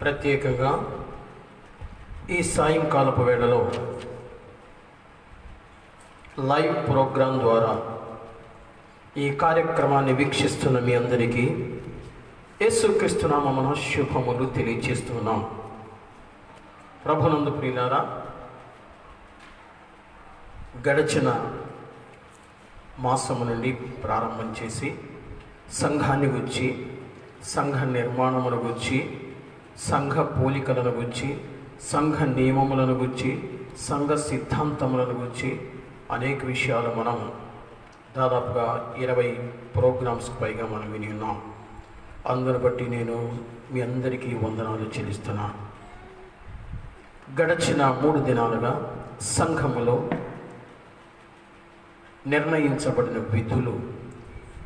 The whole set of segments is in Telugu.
ప్రత్యేకంగా ఈ సాయంకాలపు వేళలో లైవ్ ప్రోగ్రాం ద్వారా ఈ కార్యక్రమాన్ని వీక్షిస్తున్న మీ అందరికీ యేసుక్రీస్తు నామమున శుభములు తెలియజేస్తున్నాం. ప్రభునందు ప్రియులారా, గడిచిన మాసము నుండి ప్రారంభం చేసి సంఘాన్ని గురించి, సంఘ నిర్మాణమును గురించి, సంఘ పోలికలను గురించి, సంఘ నియమములను గురించి, సంఘ సిద్ధాంతములను గురించి అనేక విషయాలు మనం దాదాపుగా 20 ప్రోగ్రామ్స్కి పైగా మనం విని ఉన్నాం. అందును బట్టి నేను మీ అందరికీ వందనాలు చెల్లిస్తున్నాను. గడిచిన 3 దినాలుగా సంఘములో నిర్ణయించబడిన విధులు,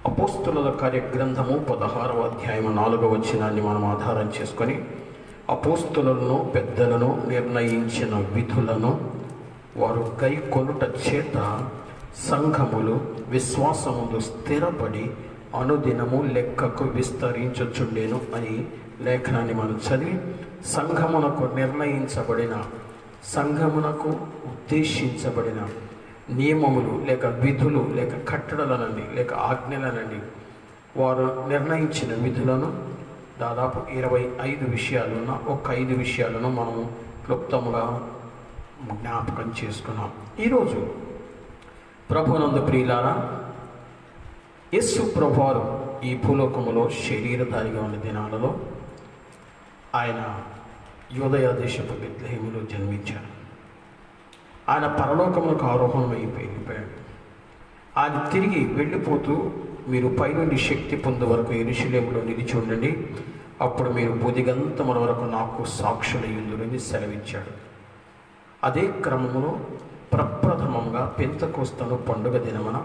అపోస్తుల కార్య గ్రంథము 16వ అధ్యాయం 4వ వచనాన్ని మనం ఆధారం చేసుకొని అపోస్తులను పెద్దలను నిర్ణయించిన విధులను వారు కైకొనుట చేత సంఘములు విశ్వాసముందు స్థిరపడి అనుదినము లెక్కకు విస్తరించుచుండెను అని లేఖనాన్ని మనం చదివి, సంఘమునకు నిర్ణయించబడిన, సంఘమునకు ఉద్దేశించబడిన నియమములు లేక విధులు లేక కట్టడలనండి లేక ఆజ్ఞలనండి, వారు నిర్ణయించిన విధులను దాదాపు 25 విషయాలున్న ఒక 5 విషయాలను మనము క్లుప్తముగా జ్ఞాపకం చేసుకున్నాం. ఈరోజు ప్రభునందు ప్రియులారా, యేసు ప్రభువారు ఈ భూలోకములో శరీరధారిగా ఉన్న దినాలలో ఆయన యూదయ దేశపు బెత్లెహేములో జన్మించాడు. ఆయన పరలోకములకు ఆరోహణం అయిపోయాడు. ఆయన తిరిగి వెళ్ళిపోతూ, మీరు పైనుండి శక్తి పొందే వరకు యెరూషలేములో నిలిచి ఉండండి, అప్పుడు మీరు బుదిగంతముల వరకు నాకు సాక్షులయ్యుందురని సెలవిచ్చాడు. అదే క్రమంలో ప్రప్రథమంగా పెంతెకొస్తు పండుగ దినమున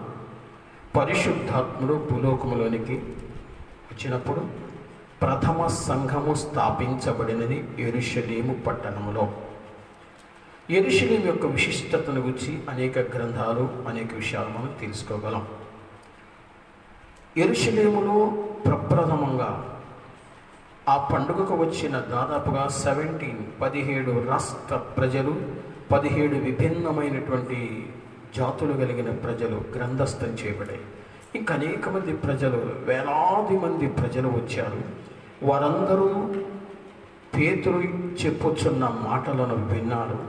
పరిశుద్ధాత్ముడు భూలోకములోనికి వచ్చినప్పుడు ప్రథమ సంఘము స్థాపించబడినది యెరూషలేము పట్టణములో. యెరూషలేము యొక్క విశిష్టతను గురించి అనేక గ్రంథాలు, అనేక విషయాలు మనం తెలుసుకోగలం. యెరూషలేములో ప్రప్రథమంగా ఆ పండుగకు వచ్చిన దాదాపుగా 17 రాష్ట్ర ప్రజలు, 17 విభిన్నమైనటువంటి జాతులు కలిగిన ప్రజలు గ్రంథస్థం చేయబడ్డాయి. ఇంకా అనేక మంది ప్రజలు, వేలాది మంది ప్రజలు వచ్చారు. వారందరూ పేతురు చెప్పుచున్న మాటలను విన్నారు.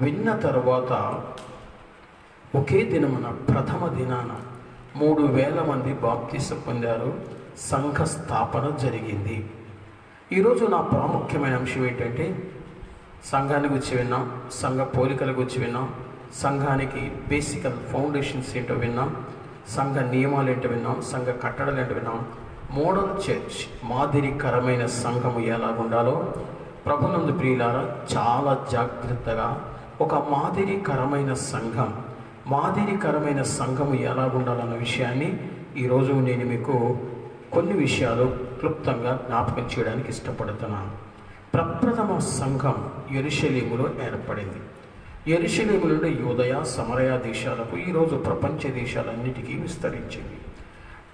విన్న తర్వాత ఒకే దినమున ప్రథమ దినాన 3000 మంది బాప్తిసం పొందారు. సంఘ స్థాపన జరిగింది. ఈరోజు నా ప్రాముఖ్యమైన అంశం ఏంటంటే, సంఘాన్ని గురించి విన్నాం, సంఘ పోలికల గురించి విన్నాం, సంఘానికి బేసికల్ ఫౌండేషన్స్ ఏంటో విన్నాం, సంఘ నియమాలు ఏంటో విన్నాం, సంఘ కట్టడలు ఏంటో విన్నాం. మోడల్ చర్చ్, మాదిరికరమైన సంఘము ఎలాగుండాలో ప్రభునందు ప్రియులారా చాలా జాగ్రత్తగా ఒక మాదిరికరమైన సంఘము ఎలాగుండాలన్న విషయాన్ని ఈరోజు నేను మీకు కొన్ని విషయాలు క్లుప్తంగా జ్ఞాపకం చేయడానికి ఇష్టపడుతున్నాను. ప్రప్రథమ సంఘం యెరూషలేములో ఏర్పడింది. యెరూషలేము నుండి యూదయ, సమరయ దేశాలకు, ఈరోజు ప్రపంచ దేశాలన్నిటికీ విస్తరించింది.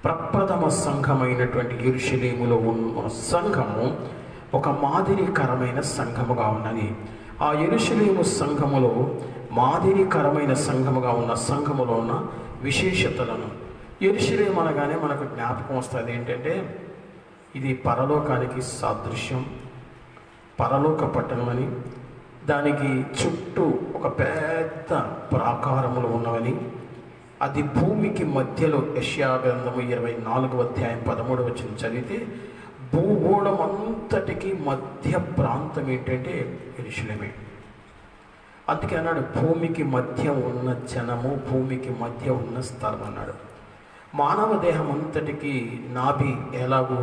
ప్రప్రథమ సంఘమైనటువంటి యెరూషలేములో ఉన్న సంఘము ఒక మాదిరికరమైన సంఘముగా ఉన్నది. ఆ యెరూషలేము సంఘములో మాదిరికరమైన సంఘముగా ఉన్న సంఘములో ఉన్న విశేషతలను, యెరూషలేము అనగానే మనకు జ్ఞాపకం వస్తుంది ఏంటంటే, ఇది పరలోకానికి సాదృశ్యం, పరలోక పట్టణం అని, దానికి చుట్టూ ఒక పెద్ద ప్రాకారములు ఉన్నవని, అది భూమికి మధ్యలో, యెషయా గ్రంథము 24వ అధ్యాయం 13వ వచనం చదివితే, భూగోళం అంతటికి మధ్య ప్రాంతం ఏంటంటే యెరూషలేమే. అందుకే అన్నాడు, భూమికి మధ్య ఉన్న జనము, భూమికి మధ్య ఉన్న స్థలం అన్నాడు. మానవ దేహం అంతటికి నాభి ఎలాగో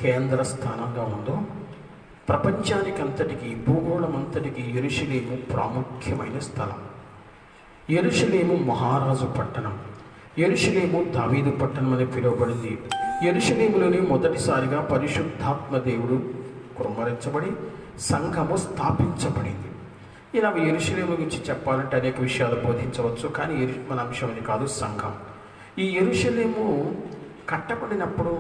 కేంద్ర స్థానంగా ఉందో, ప్రపంచానికి అంతటికి, భూగోళం అంతటికి యెరూషలేము ప్రాముఖ్యమైన స్థలం. యెరూషలేము మహారాజు పట్టణం. యెరూషలేము దావీదు పట్టణం అని పిలువబడింది. యెరూషలేములోని మొదటిసారిగా పరిశుద్ధాత్మ దేవుడు కుమ్మరించబడి సంఘము స్థాపించబడింది. ఇలా యెరూషలేము గురించి చెప్పాలంటే అనేక విషయాలు బోధించవచ్చు, కానీ మన అంశం అని కాదు, సంఘం. ఈ యెరూషలేము కట్టబడినప్పుడు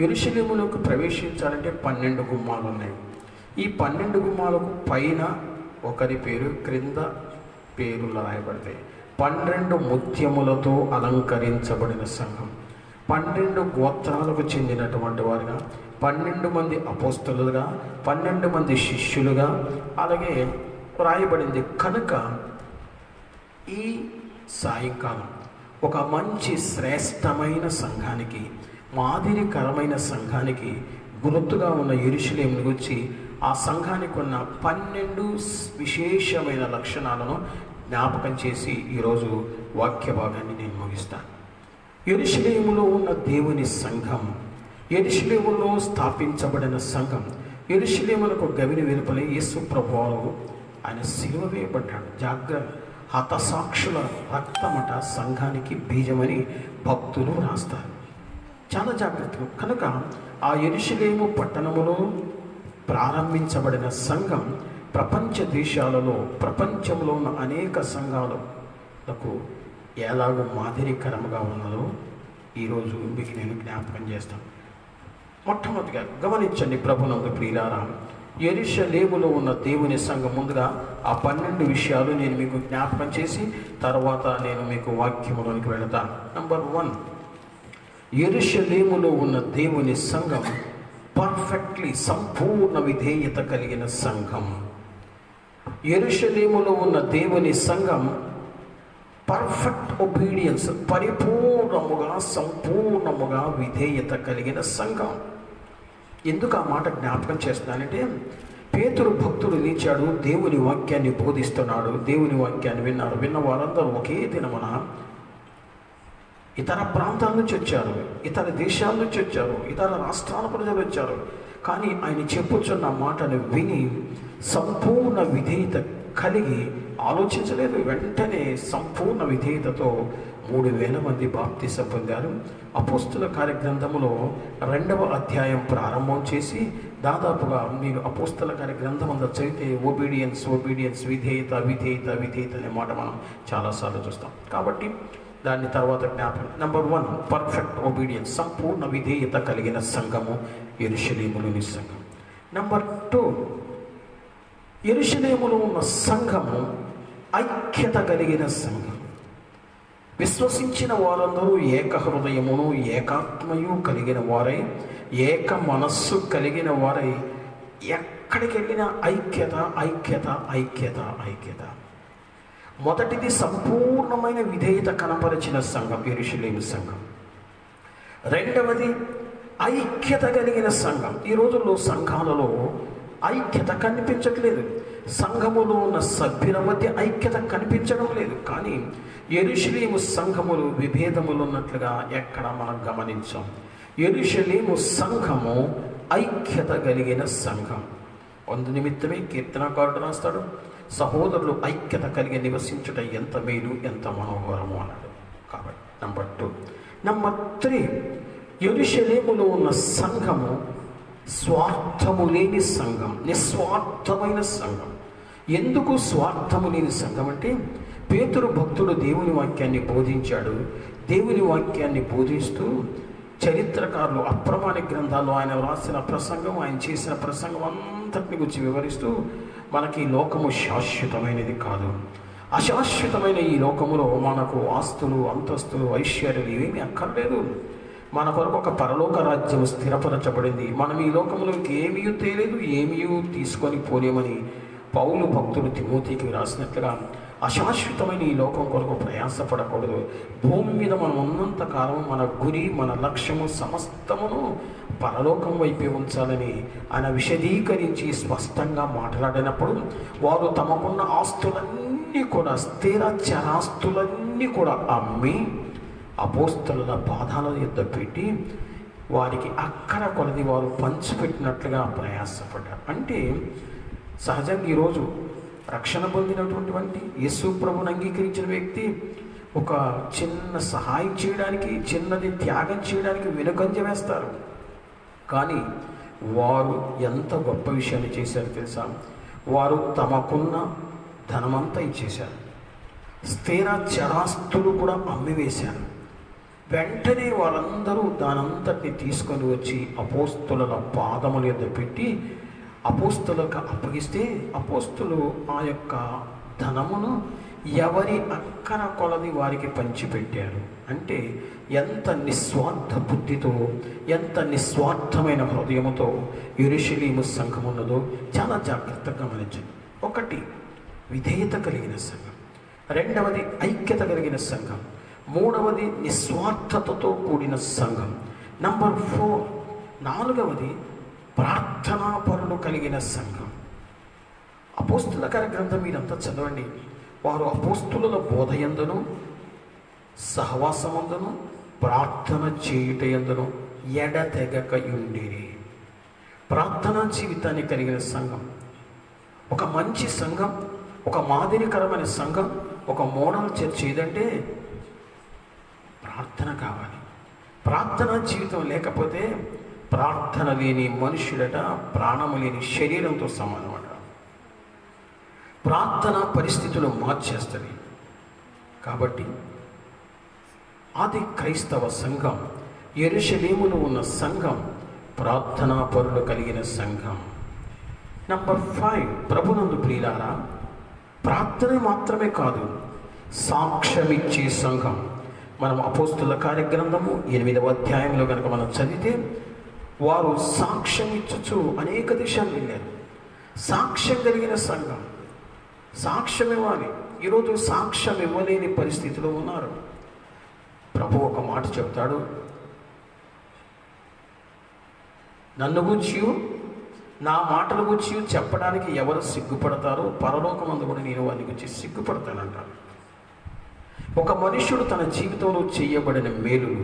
యెరూషలేములోకి ప్రవేశించాలంటే 12 గుమ్మాలు ఉన్నాయి. ఈ 12 గుమ్మాలకు పైన ఒకరి పేరు, క్రింద పేర్లు రాయబడతాయి. 12 ముత్యములతో అలంకరించబడిన సంఘం, 12 గోత్రాలకు చెందినటువంటి వారుగా, 12 మంది అపోస్తలులుగా, 12 మంది శిష్యులుగా అలాగే రాయబడింది. కనుక ఈ సాయంకాలం ఒక మంచి శ్రేష్టమైన సంఘానికి, మాదిరికరమైన సంఘానికి గుర్తుగా ఉన్న యెరూషలేమును గురించి, ఆ సంఘానికి ఉన్న 12 విశేషమైన లక్షణాలను జ్ఞాపకం చేసి ఈరోజు వాక్య భాగాన్ని నేను ముగిస్తాను. యెరూషలేములో ఉన్న దేవుని సంఘం, యెరూషలేములో స్థాపించబడిన సంఘం, యెరూషలేమునకు గవిని వెలుపలే యేసు ప్రభువు ఆయన సిలువ వేయబడ్డాడు. జాగ్రత్త, హతసాక్షుల రక్తమట సంఘానికి బీజమని భక్తులు రాస్తారు. చాలా జాగ్రత్తలు. కనుక ఆ యెరూషలేము పట్టణములో ప్రారంభించబడిన సంఘం ప్రపంచ దేశాలలో, ప్రపంచంలో ఉన్న అనేక సంఘాలకు ఎలాగో మాదిరికరంగా ఉన్నదో ఈరోజు మీకు నేను జ్ఞాపకం చేస్తాను. మొట్టమొదటిగా గమనించండి ప్రభునందు ప్రియులారా, యెరూషలేములో ఉన్న దేవుని సంఘం, ముందుగా ఆ 12 విషయాలు నేను మీకు జ్ఞాపకం చేసి తర్వాత నేను మీకు వాక్యములోనికి వెళతాను. నంబర్ 1, యెరూషలేములో ఉన్న దేవుని సంఘం పర్ఫెక్ట్లీ సంపూర్ణ విధేయత కలిగిన సంఘం. యెరూషలేములో ఉన్న దేవుని సంఘం పర్ఫెక్ట్ ఒబీడియన్స్, పరిపూర్ణముగా సంపూర్ణముగా విధేయత కలిగిన సంఘం. ఎందుకు ఆ మాట జ్ఞాపకం చేస్తున్నానంటే, పేతురు భక్తుడు లేచాడు, దేవుని వాక్యాన్ని బోధిస్తున్నాడు. దేవుని వాక్యాన్ని విన్న వారందరూ ఒకే దినమున ఇతర ప్రాంతాల నుంచి వచ్చారు, ఇతర దేశాల నుంచి వచ్చారు, ఇతర రాష్ట్రాల ప్రజలు వచ్చారు. కానీ ఆయన చెప్పుచున్న మాటను విని సంపూర్ణ విధేయత కలిగి ఆలోచించలేదు, వెంటనే సంపూర్ణ విధేయతతో 3000 మంది బాప్తిసం పొందారు. అపోస్తుల కార్యగ్రంథములో 2వ అధ్యాయం ప్రారంభం చేసి దాదాపుగా మీరు అపోస్తుల కార్యగ్రంథం అంతా చదివితే ఒబీడియన్స్, విధేయత విధేయత విధేయత అనే మాట మనం చాలాసార్లు చూస్తాం. కాబట్టి దాన్ని తర్వాత జ్ఞాపకం. నంబర్ 1, పర్ఫెక్ట్ ఒబీడియన్స్, సంపూర్ణ విధేయత కలిగిన సంఘము యెరూషలేములోని సంఘం. నంబర్ 2, యెరూషలేములో ఉన్న సంఘము ఐక్యత కలిగిన సంఘం. విశ్వసించిన వారందరూ ఏక హృదయమును ఏకాత్మయు కలిగిన వారై, ఏక మనస్సు కలిగిన వారై, ఎక్కడికి వెళ్ళినా ఐక్యత ఐక్యత ఐక్యత ఐక్యత. మొదటిది సంపూర్ణమైన విధేయత కనపరిచిన సంఘం యెరూషలేము సంఘం. రెండవది ఐక్యత కలిగిన సంఘం. ఈ రోజుల్లో సంఘాలలో ఐక్యత కనిపించట్లేదు, సంఘములో ఉన్న సభ్యుల మధ్య ఐక్యత కనిపించడం లేదు. కానీ యెరూషలేము సంఘములు విభేదములు ఉన్నట్లుగా ఎక్కడ మనం గమనించాం. యెరూషలేము సంఘము ఐక్యత కలిగిన సంఘం. అందు నిమిత్తమే కీర్తనకారుడు రాస్తాడు, సహోదరులు ఐక్యత కలిగి నివసించుట ఎంత మేలు, ఎంత మనోహరము అన్నాడు. కాబట్టి నంబర్ 2. నంబర్ 3, యెరూషలేములో ఉన్న సంఘము స్వార్థము లేని సంఘం, నిస్వార్థమైన సంఘం. ఎందుకు స్వార్థము లేని సంఘం అంటే, పేతురు భక్తుడు దేవుని వాక్యాన్ని బోధించాడు. దేవుని వాక్యాన్ని బోధిస్తూ చరిత్రకారులు అప్రమాణ గ్రంథాల్లో ఆయన వ్రాసిన ప్రసంగం, ఆయన చేసిన ప్రసంగం అంతటిని గురించి వివరిస్తూ, మనకి లోకము శాశ్వతమైనది కాదు, అశాశ్వతమైన ఈ లోకములో మనకు ఆస్తులు, అంతస్తులు, ఐశ్వర్యాలు ఇవేమీ అక్కర్లేదు. మన కొరకు ఒక పరలోక రాజ్యం స్థిరపరచబడింది. మనం ఈ లోకంలో ఏమీ తేలేదు, ఏమీ తీసుకొని పోలేమని పౌలు భక్తుడు తిమోతికి రాసినట్లుగా అశాశ్వతమైన ఈ లోకం కొరకు ప్రయాసపడకూడదు. భూమి మీద మనం ఉన్నంత కాలం మన గురి, మన లక్ష్యము సమస్తమును పరలోకం వైపే ఉంచాలని ఆయన విశదీకరించి స్పష్టంగా మాట్లాడినప్పుడు, వారు తమకున్న ఆస్తులన్నీ కూడా, స్థిర చరాస్తులన్నీ కూడా అమ్మి అపోస్తలుల పాదాల యొద్ద పెట్టి వారికి అక్కర కొలది వారు పంచిపెట్టినట్లుగా ప్రయాసపడ్డారు. అంటే సహజంగా ఈరోజు రక్షణ పొందినటువంటి యేసు ప్రభువుని అంగీకరించిన వ్యక్తి ఒక చిన్న సహాయం చేయడానికి, చిన్నది త్యాగం చేయడానికి వెనుకంజ వేస్తారు. కానీ వారు ఎంత గొప్ప విషయాన్ని చేశారు తెలుసా? వారు తమకున్న ధనమంతా ఇచ్చేశారు, స్థిర చరాస్తులు కూడా అమ్మివేశారు. వెంటనే వాళ్ళందరూ దానంతటిని తీసుకొని వచ్చి అపోస్తలుల పాదముల యొద్ద పెట్టి అపోస్తులకు అప్పగిస్తే అపోస్తులు ఆ యొక్క ధనమును ఎవరి అక్కర కొలది వారికి పంచిపెట్టారు. అంటే ఎంత నిస్వార్థ బుద్ధితో, ఎంత నిస్వార్థమైన హృదయముతో యెరూషలేము సంఘం ఉన్నదో చాలా జాగ్రత్తగా గమనించండి. ఒకటి, విధేయత కలిగిన సంఘం. రెండవది, ఐక్యత కలిగిన సంఘం. మూడవది, నిస్వార్థతతో కూడిన సంఘం. నంబర్ 4, నాలుగవది, ప్రార్థనాపరులు కలిగిన సంఘం. అపోస్తుల గ్రంథం మీరంతా చదవండి. వారు అపోస్తుల బోధయందును, సహవాసమందును, ప్రార్థన చేయుటయందును ఎడతెగకయుండిరి. ప్రార్థనా జీవితాన్ని కలిగిన సంఘం, ఒక మంచి సంఘం, ఒక మాదిరికరమైన సంఘం, ఒక మోడల్ చర్చ్ ఏదంటే ప్రార్థన కావాలి. ప్రార్థనా జీవితం లేకపోతే ప్రార్థన లేని మనుష్యుడట ప్రాణము లేని శరీరంతో సమానమట. ప్రార్థన పరిస్థితులు మార్చేస్తుంది. కాబట్టి ఆది క్రైస్తవ సంఘం, యెరూషలేములో ఉన్న సంఘం ప్రార్థనా పరులు కలిగిన సంఘం. నంబర్ 5, ప్రభునందు ప్రియులారా, ప్రార్థన మాత్రమే కాదు, సాక్ష్యమిచ్చే సంఘం. మనం అపోస్తుల కార్యగ్రంథము 8వ అధ్యాయంలో కనుక మనం చదివితే వారు సాక్ష్యం ఇచ్చుచు అనేక దేశాలు వెళ్ళారు. సాక్ష్యం కలిగిన సంఘం, సాక్ష్యం ఇవ్వాలి. ఈరోజు సాక్ష్యం ఇవ్వలేని పరిస్థితిలో ఉన్నారు. ప్రభు ఒక మాట చెప్తాడు, నన్ను గూర్చి, నా మాటల గూర్చి చెప్పడానికి ఎవరు సిగ్గుపడతారో పరలోకమందు కూడా నేను వారి గురించి సిగ్గుపడతానంటాను. ఒక మనుష్యుడు తన జీవితంలో చేయబడిన మేలులు,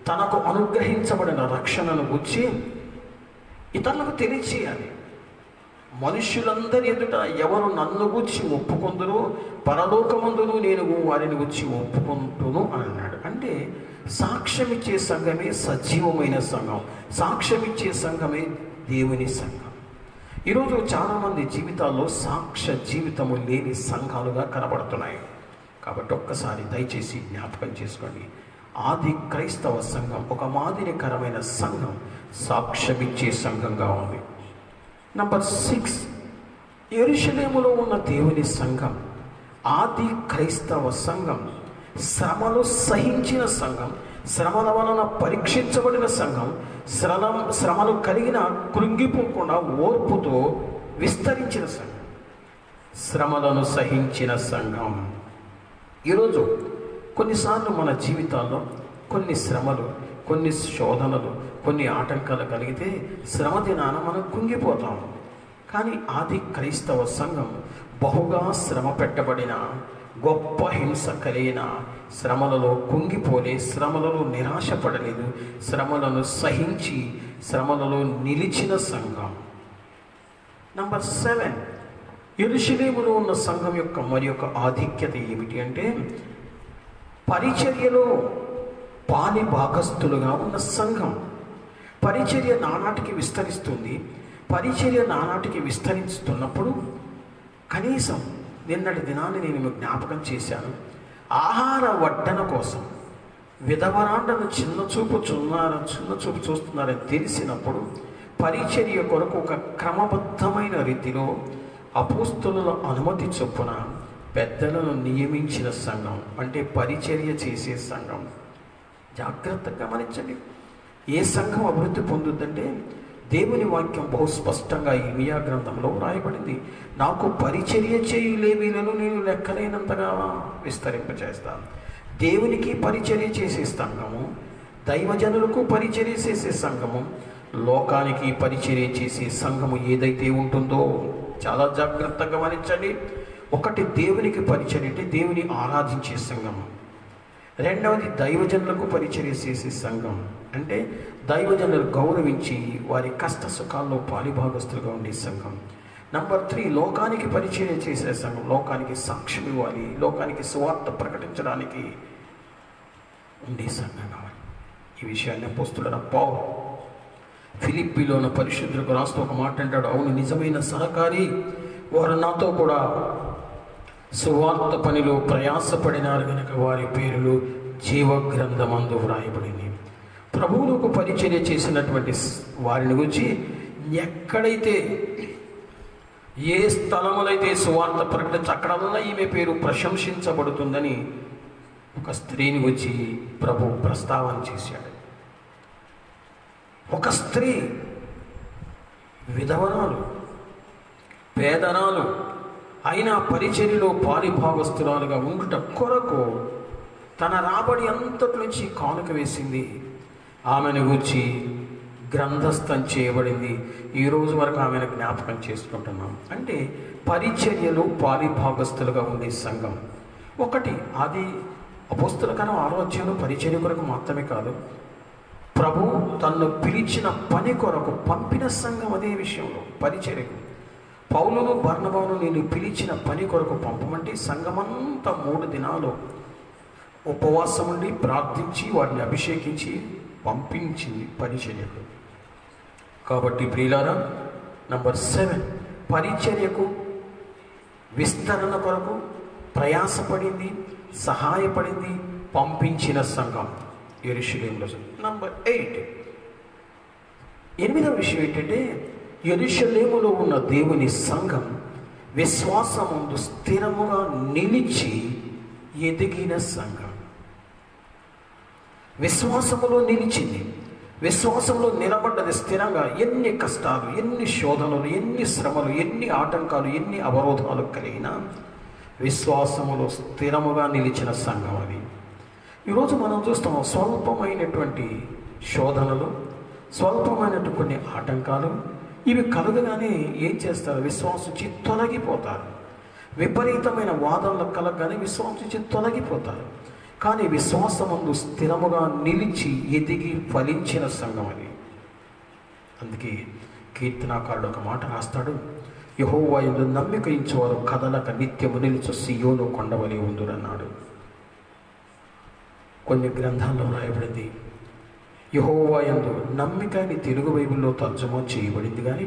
తనకు అనుగ్రహించబడిన రక్షణను గూర్చి ఇతరులకు తెలియచేయాలి. మనుష్యులందరి ఎదుట ఎవరు నన్ను గూర్చి ఒప్పుకొందురో పరలోకమందును నేను వారిని గూర్చి ఒప్పుకుంటును అని అన్నాడు. అంటే సాక్ష్యం ఇచ్చే సంఘమే సజీవమైన సంఘం, సాక్ష్యం ఇచ్చే సంఘమే దేవుని సంఘం. ఈరోజు చాలామంది జీవితాల్లో సాక్ష్య జీవితము లేని సంఘాలుగా కనబడుతున్నాయి. కాబట్టి ఒక్కసారి దయచేసి జ్ఞాపకం చేసుకోండి, ఆది క్రైస్తవ సంఘం ఒక మాదిరికరమైన సంఘం, సాక్ష్యమిచ్చే సంఘంగా ఉంది. నంబర్ 6, యెరూషలేములో ఉన్న దేవుని సంఘం, ఆది క్రైస్తవ సంఘం శ్రమలు సహించిన సంఘం, శ్రమల వలన పరీక్షించబడిన సంఘం, శ్రమలు కలిగిన కృంగిపోకుండా ఓర్పుతో విస్తరించిన సంఘం, శ్రమలను సహించిన సంఘం. ఈరోజు కొన్నిసార్లు మన జీవితాల్లో కొన్ని శ్రమలు, కొన్ని శోధనలు, కొన్ని ఆటంకాలు కలిగితే శ్రమ దినాన మనం కుంగిపోతాం. కానీ ఆది క్రైస్తవ సంఘం బహుగా శ్రమ పెట్టబడిన, గొప్ప హింస కలిగిన, శ్రమలలో కుంగిపోలే, శ్రమలలో నిరాశపడలేదు, శ్రమలను సహించి శ్రమలలో నిలిచిన సంఘం. నంబర్ 7, యెరూషలేములో ఉన్న సంఘం యొక్క మరి యొక్క ఆధిక్యత ఏమిటి అంటే పరిచర్యలో పాలి భాగస్థులుగా ఉన్న సంఘం. పరిచర్య నానాటికి విస్తరిస్తుంది. పరిచర్య నానాటికి విస్తరిస్తున్నప్పుడు కనీసం నిన్నటి దినాన్ని నేను జ్ఞాపకం చేశాను, ఆహార వడ్డన కోసం విధవరాండను చిన్న చూపు చూస్తున్నారని తెలిసినప్పుడు పరిచర్య కొరకు ఒక క్రమబద్ధమైన రీతిలో అపోస్తలుల అనుమతి చొప్పున పెద్దలను నియమించిన సంఘం, అంటే పరిచర్య చేసే సంఘం. జాగ్రత్తగా గమనించండి, ఏ సంఘం అభివృద్ధి పొందుద్దంటే దేవుని వాక్యం బహు స్పష్టంగా ఇర్మియా గ్రంథంలో రాయబడింది, నాకు పరిచర్య చేయు లేవీలను నేను లెక్కలేనంతగా విస్తరింపచేస్తాను. దేవునికి పరిచర్య చేసే సంఘము, దైవజనులకు పరిచర్య చేసే సంఘము, లోకానికి పరిచర్య చేసే సంఘము ఏదైతే ఉంటుందో చాలా జాగ్రత్తగా గమనించండి. ఒకటి, దేవునికి పరిచర్య అంటే దేవుని ఆరాధించే సంఘము. రెండవది, దైవజనులకు పరిచర్య చేసే సంఘం అంటే దైవజనులు గౌరవించి వారి కష్ట సుఖాల్లో పాలిభాగస్తులుగా ఉండే సంఘం. నంబర్ 3, లోకానికి పరిచర్య చేసే సంఘం, లోకానికి సాక్ష్యం ఇవ్వాలి, లోకానికి సువార్త ప్రకటించడానికి ఉండే సంఘం కావాలి. ఈ విషయాన్ని అపోస్తలుడైన పౌలు ఫిలిప్పీలోని పరిశుద్ధులకు రాస్తూ ఒక మాట అంటాడు, అవును నిజమైన సహకారి, వారు నాతో కూడా సువార్త పనిలో ప్రయాసపడినారు గనుక వారి పేర్లు జీవగ్రంథమందు వ్రాయబడింది. ప్రభువులకు పరిచర్య చేసినటువంటి వారిని గురించి ఎక్కడైతే ఏ స్థలములైతే సువార్త ప్రకటించి అక్కడల్లా ఈమె పేరు ప్రశంసించబడుతుందని ఒక స్త్రీని వచ్చి ప్రభు ప్రస్తావన చేశాడు. ఒక స్త్రీ విధవరాలు, పేదరాలు అయినా పరిచర్యలో పారిభాగస్తురాలుగా ఉండుట కొరకు తన రాబడి అంతటి నుంచి కానుక వేసింది. ఆమెను గూర్చి గ్రంథస్థం చేయబడింది. ఈ రోజు వరకు ఆమెను జ్ఞాపకం చేసుకుంటున్నాం. అంటే పరిచర్యలో పారిభాగస్తులుగా ఉండే సంఘం ఒకటి. అది అపోస్తల కార్యం 6వ అధ్యాయంలో పరిచర్య కొరకు మాత్రమే కాదు, ప్రభు తన్ను పిలిచిన పని కొరకు పంపిన సంఘం. అదే విషయంలో పరిచర్యకు పౌలును బర్నబాను నేను పిలిచిన పని కొరకు పంపమంటే సంఘమంతా 3 దినాలు ఉపవాసం ఉండి ప్రార్థించి వారిని అభిషేకించి పంపించింది పరిచర్యకు. కాబట్టి ప్రియులారా, నంబర్ 7, పరిచర్యకు విస్తరణ కొరకు ప్రయాసపడింది, సహాయపడింది, పంపించిన సంఘం యెరూషలేములో. నంబర్ 8వ విషయం ఏంటంటే, యెరూషలేములో ఉన్న దేవుని సంఘం విశ్వాసమందు స్థిరముగా నిలిచి ఎదిగిన సంఘం. విశ్వాసములో నిలిచింది, విశ్వాసంలో నిలబడ్డది స్థిరంగా. ఎన్ని కష్టాలు, ఎన్ని శోధనలు, ఎన్ని శ్రమలు, ఎన్ని ఆటంకాలు, ఎన్ని అవరోధాలు కలిగినా విశ్వాసములో స్థిరముగా నిలిచిన సంఘం అది. ఈరోజు మనం చూస్తాం స్వల్పమైనటువంటి శోధనలు, స్వల్పమైనటువంటి కొన్ని ఆటంకాలు, ఇవి కలగగానే ఏం చేస్తారు? విశ్వాసించి తొలగిపోతారు. విపరీతమైన వాదనలు కలగగానే విశ్వాసించి తొలగిపోతారు. కానీ విశ్వాసమందు స్థిరముగా నిలిచి ఎదిగి ఫలించిన సంఘం అది. అందుకే కీర్తనాకారుడు ఒక మాట రాస్తాడు, యెహోవా యందు నమ్మిక ఉంచువారు కదలక నిత్యము నిలుచు సియోను కొండవలె ఉందురన్నాడు. కొన్ని గ్రంథాల్లో రాయబడింది యెహోవా యందు నమ్మిక అని తెలుగు బైబిల్లో తర్జుమా చేయబడింది. కానీ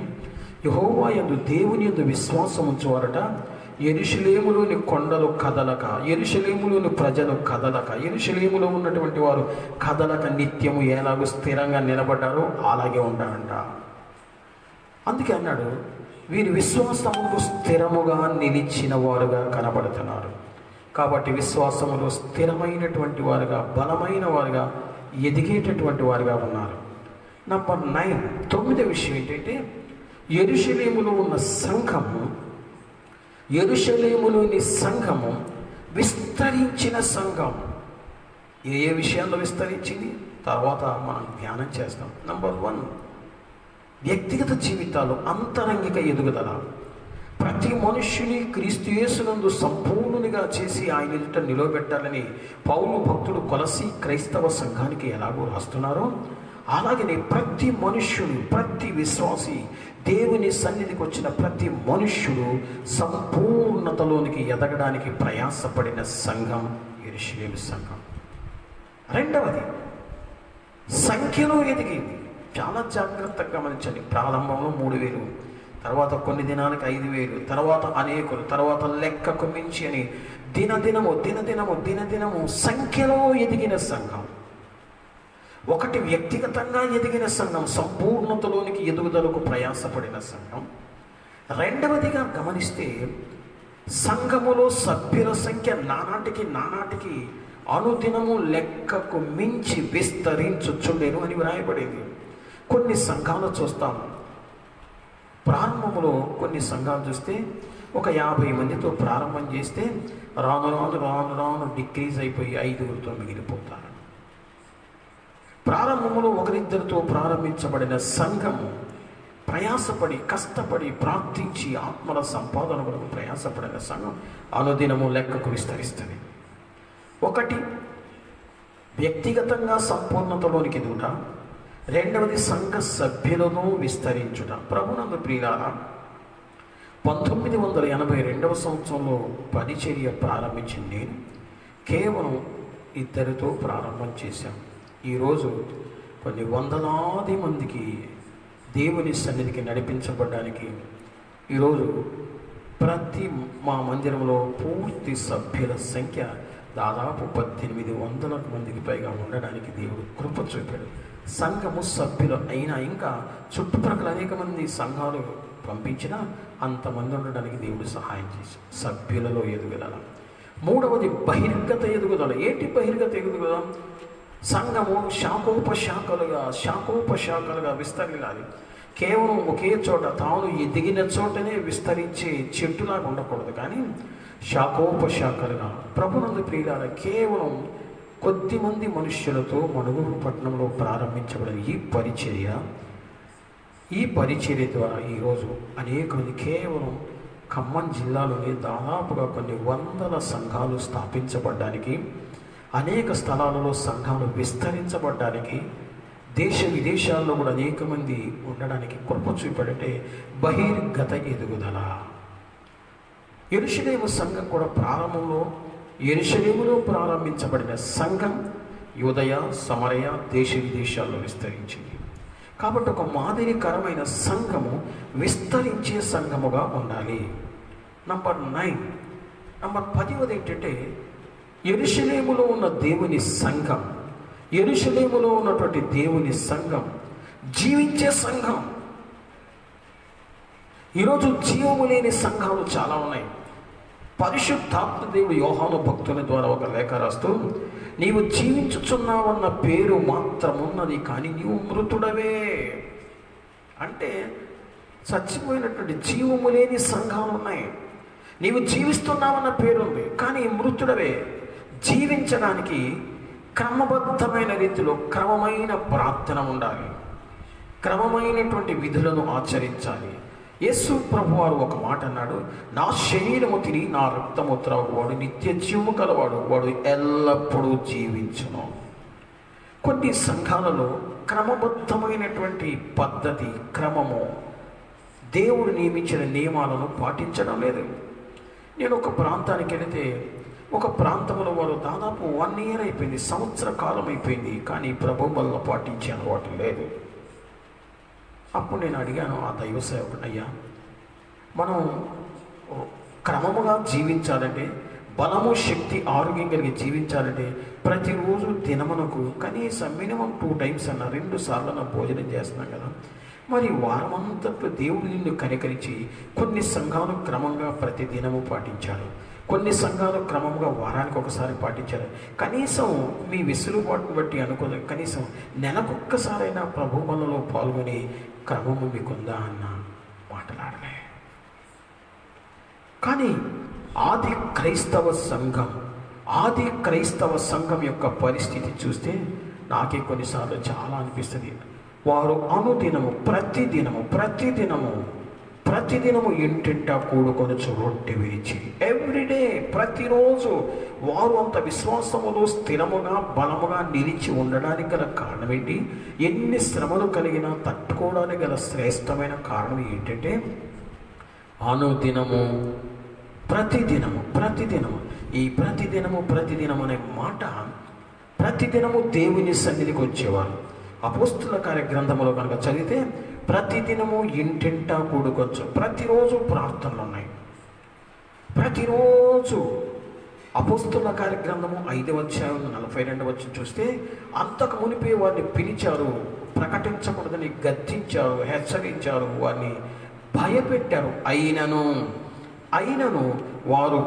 యెహోవా యందు దేవుని యందు విశ్వాసం ఉంచువారట యెరూషలేములోని కొండలు కదలక, యెరూషలేములోని ప్రజలు కదలక, యెరూషలేములో ఉన్నటువంటి వారు కదలక నిత్యము ఎలాగో స్థిరంగా నిలబడ్డారో అలాగే ఉంటారంట. అందుకే అన్నాడు, వీరి విశ్వాసముకు స్థిరముగా నిలిచిన వారుగా కనబడుతున్నారు. కాబట్టి విశ్వాసములో స్థిరమైనటువంటి వారుగా, బలమైన వారుగా, ఎదిగేటటువంటి వారుగా ఉన్నారు. నంబర్ 9, 9వ విషయం ఏంటంటే, యెరూషలేములో ఉన్న సంఘము, యెరూషలేములోని సంఘము విస్తరించిన సంఘం. ఏ విషయాల్లో విస్తరించింది తర్వాత మనం ధ్యానం చేస్తాం. నంబర్ 1, వ్యక్తిగత జీవితాలు అంతరంగిక ఎదుగుదల. ప్రతి మనుష్యుని క్రీస్తు యేసునందు సంపూర్ణునిగా చేసి ఆయన ఎదుట నిలబెట్టాలని పౌలు భక్తుడు కొలసీ క్రైస్తవ సంఘానికి ఎలాగో రాస్తున్నారో, అలాగనే ప్రతి మనుష్యుడు, ప్రతి విశ్వాసి, దేవుని సన్నిధికి వచ్చిన ప్రతి మనుష్యుడు సంపూర్ణతలోనికి ఎదగడానికి ప్రయాసపడిన సంఘం యెరూషలేము సంఘం. రెండవది, సంఖ్యలో ఎదిగింది. చాలా జాగ్రత్తగా గమనించండి. ప్రారంభంలో 3000, తర్వాత కొన్ని దినాలకు 5000, తర్వాత అనేకులు, తర్వాత లెక్కకు మించి అని దినదినము సంఖ్యలో ఎదిగిన సంఘం. ఒకటి వ్యక్తిగతంగా ఎదిగిన సంఘం, సంపూర్ణతలోనికి ఎదుగుదలకు ప్రయాసపడిన సంఘం. రెండవదిగా గమనిస్తే సంఘములో సభ్యుల సంఖ్య నానాటికి అనుదినము లెక్కకు మించి విస్తరించుచుండెను అని వ్రాయబడింది. కొన్ని సంఘాలు చూస్తాం, ప్రారంభంలో కొన్ని సంఘాలు చూస్తే ఒక 50 మందితో ప్రారంభం చేస్తే రాను డిక్రీజ్ అయిపోయి 5గురితో మిగిలిపోతారు. ప్రారంభంలో 1-2తో ప్రారంభించబడిన సంఘము ప్రయాసపడి, కష్టపడి, ప్రార్థించి ఆత్మల సంపాదన కొరకు ప్రయాసపడిన సంఘం అనుదినము లెక్కకు విస్తరిస్తుంది. ఒకటి వ్యక్తిగతంగా సంపూర్ణతలోనికి ఎదుగుట, రెండవది సంఘ సభ్యులను విస్తరించుట. ప్రభునందు ప్రియులారా, 1982వ సంవత్సరంలో పరిచర్య ప్రారంభించింది నేను. కేవలం 2తో ప్రారంభం చేశాం. ఈరోజు కొన్ని వందలాది మందికి దేవుని సన్నిధికి నడిపించబడడానికి ఈరోజు మా మందిరంలో పూర్తి సభ్యుల సంఖ్య దాదాపు 1800 మందికి పైగా ఉండడానికి దేవుడు కృప చూపాడు. సంఘము సభ్యులు అయినా ఇంకా చుట్టుప్రక్కల అనేక మంది సంఘాలు పంపించినా అంతమంది ఉండడానికి దేవుడు సహాయం చేసి సభ్యులలో ఎదుగుదల. మూడవది బహిర్గత ఎదుగుదల. ఏంటి బహిర్గత ఎదుగుదల? సంఘము శాఖోపశాఖలుగా విస్తరించాలి. కేవలం ఒకే చోట తాను ఎదిగిన చోటనే విస్తరించే చెట్టులాగా ఉండకూడదు, కానీ శాఖోపశాఖలుగా. ప్రభునందు ప్రియులార, కేవలం కొద్దిమంది మనుష్యులతో మణుగూరు పట్టణంలో ప్రారంభించబడిన ఈ పరిచర్య ద్వారా ఈరోజు అనేక మంది, కేవలం ఖమ్మం జిల్లాలోని దాదాపుగా కొన్ని వందల సంఘాలు స్థాపించబడ్డానికి, అనేక స్థలాలలో సంఘాలు విస్తరించబడ్డానికి, దేశ విదేశాల్లో కూడా అనేక మంది ఉండడానికి కృప చూపాడంటే బహిర్గత ఎదుగుదల. యెరూషలేము సంఘం కూడా ప్రారంభంలో యెరూషలేములో ప్రారంభించబడిన సంఘం యూదయ, సమరయ, దేశ విదేశాల్లో విస్తరించింది. కాబట్టి ఒక మాదిరికరమైన సంఘము విస్తరించే సంఘముగా ఉండాలి. నంబర్ 9. నంబర్ 10 ఏంటంటే యెరూషలేములో ఉన్న దేవుని సంఘం, యెరూషలేములో ఉన్నటువంటి దేవుని సంఘం జీవించే సంఘం. ఈరోజు జీవము లేని సంఘాలు చాలా ఉన్నాయి. పరిశుద్ధాత్మ దేవుడు యోహాను భక్తుని ద్వారా ఒక లేఖ రాస్తూ, నీవు జీవించుచున్నావన్న పేరు మాత్రమున్నది, కానీ నీవు మృతుడవే. అంటే చచ్చిపోయినటువంటి జీవము లేని సంఘాలు ఉన్నాయి. నీవు జీవిస్తున్నావన్న పేరుంది, కానీ మృతుడవే. జీవించడానికి క్రమబద్ధమైన రీతిలో క్రమమైన ప్రార్థన ఉండాలి, క్రమమైనటువంటి విధులను ఆచరించాలి. యేసు ప్రభువారు ఒక మాట అన్నాడు, నా శరీరము తిని నా రక్తము త్రాగువాడు నిత్య జీవము కలవాడు, వాడు ఎల్లప్పుడూ జీవించును. కొన్ని సంఘాలలో క్రమబద్ధమైనటువంటి పద్ధతి, క్రమము, దేవుడు నియమించిన నియమాలను పాటించడం లేదు. నేను ఒక ప్రాంతానికి వెళితే, ఒక ప్రాంతంలో వారు దాదాపు 1 year అయిపోయింది, సంవత్సర కాలం అయిపోయింది, కానీ ప్రభు వల్ల పాటించే అలవాటు లేదు. అప్పుడు నేను అడిగాను ఆ దైవ సేవకుడు, అయ్యా, మనం క్రమముగా జీవించాలంటే, బలము, శక్తి, ఆరోగ్యం కలిగి జీవించాలంటే ప్రతిరోజు దినమునకు కనీసం మినిమం 2 times అన్న 2 సార్లు భోజనం చేస్తున్నాం కదా. మరి వారమంతట్లో దేవుడు నిన్ను కనికరించి కొన్ని సంఘాలు క్రమంగా ప్రతి దినము పాటించారు, కొన్ని సంఘాలు క్రమంగా వారానికి ఒకసారి పాటించారు. కనీసం మీ వెసులుబాటును బట్టి అనుకోదు, కనీసం నెలకొక్కసారైనా ప్రభు బలలో పాల్గొని క్రమము మీకుందా అన్న మాట్లాడలే. కానీ ఆది క్రైస్తవ సంఘం యొక్క పరిస్థితి చూస్తే నాకే కొన్నిసార్లు చాలా అనిపిస్తుంది. వారు అనుదినము ప్రతిదినము ఇంటింటా కూడుకొనొచ్చు రొట్టె విరిచి, ఎవ్రీడే, ప్రతిరోజు. వారు అంత విశ్వాసములో స్థిరముగా బలముగా నిలిచి ఉండడానికి గల కారణం ఏంటి? ఎన్ని శ్రమలు కలిగినా తట్టుకోవడానికి గల శ్రేష్టమైన కారణం ఏంటంటే అనుదినము, ప్రతిదినము. ఈ ప్రతిదినము అనే మాట, ప్రతిదినము దేవుని సన్నిధికి వచ్చేవారు. అపోస్తుల కార్య గ్రంథములో కనుక చదివితే ప్రతిదినము ఇంటింటా కూడుకొచ్చు, ప్రతిరోజు ప్రార్థనలు ఉన్నాయి. ప్రతిరోజు అపోస్తుల కార్య గ్రంథము 5వ అధ్యాయం 42వ వచనం చూస్తే, అంతకు మునిపే వారిని పిలిచారు, ప్రకటించకూడదని గద్దించారు, హెచ్చరించారు, వారిని భయపెట్టారు. అయినను వారు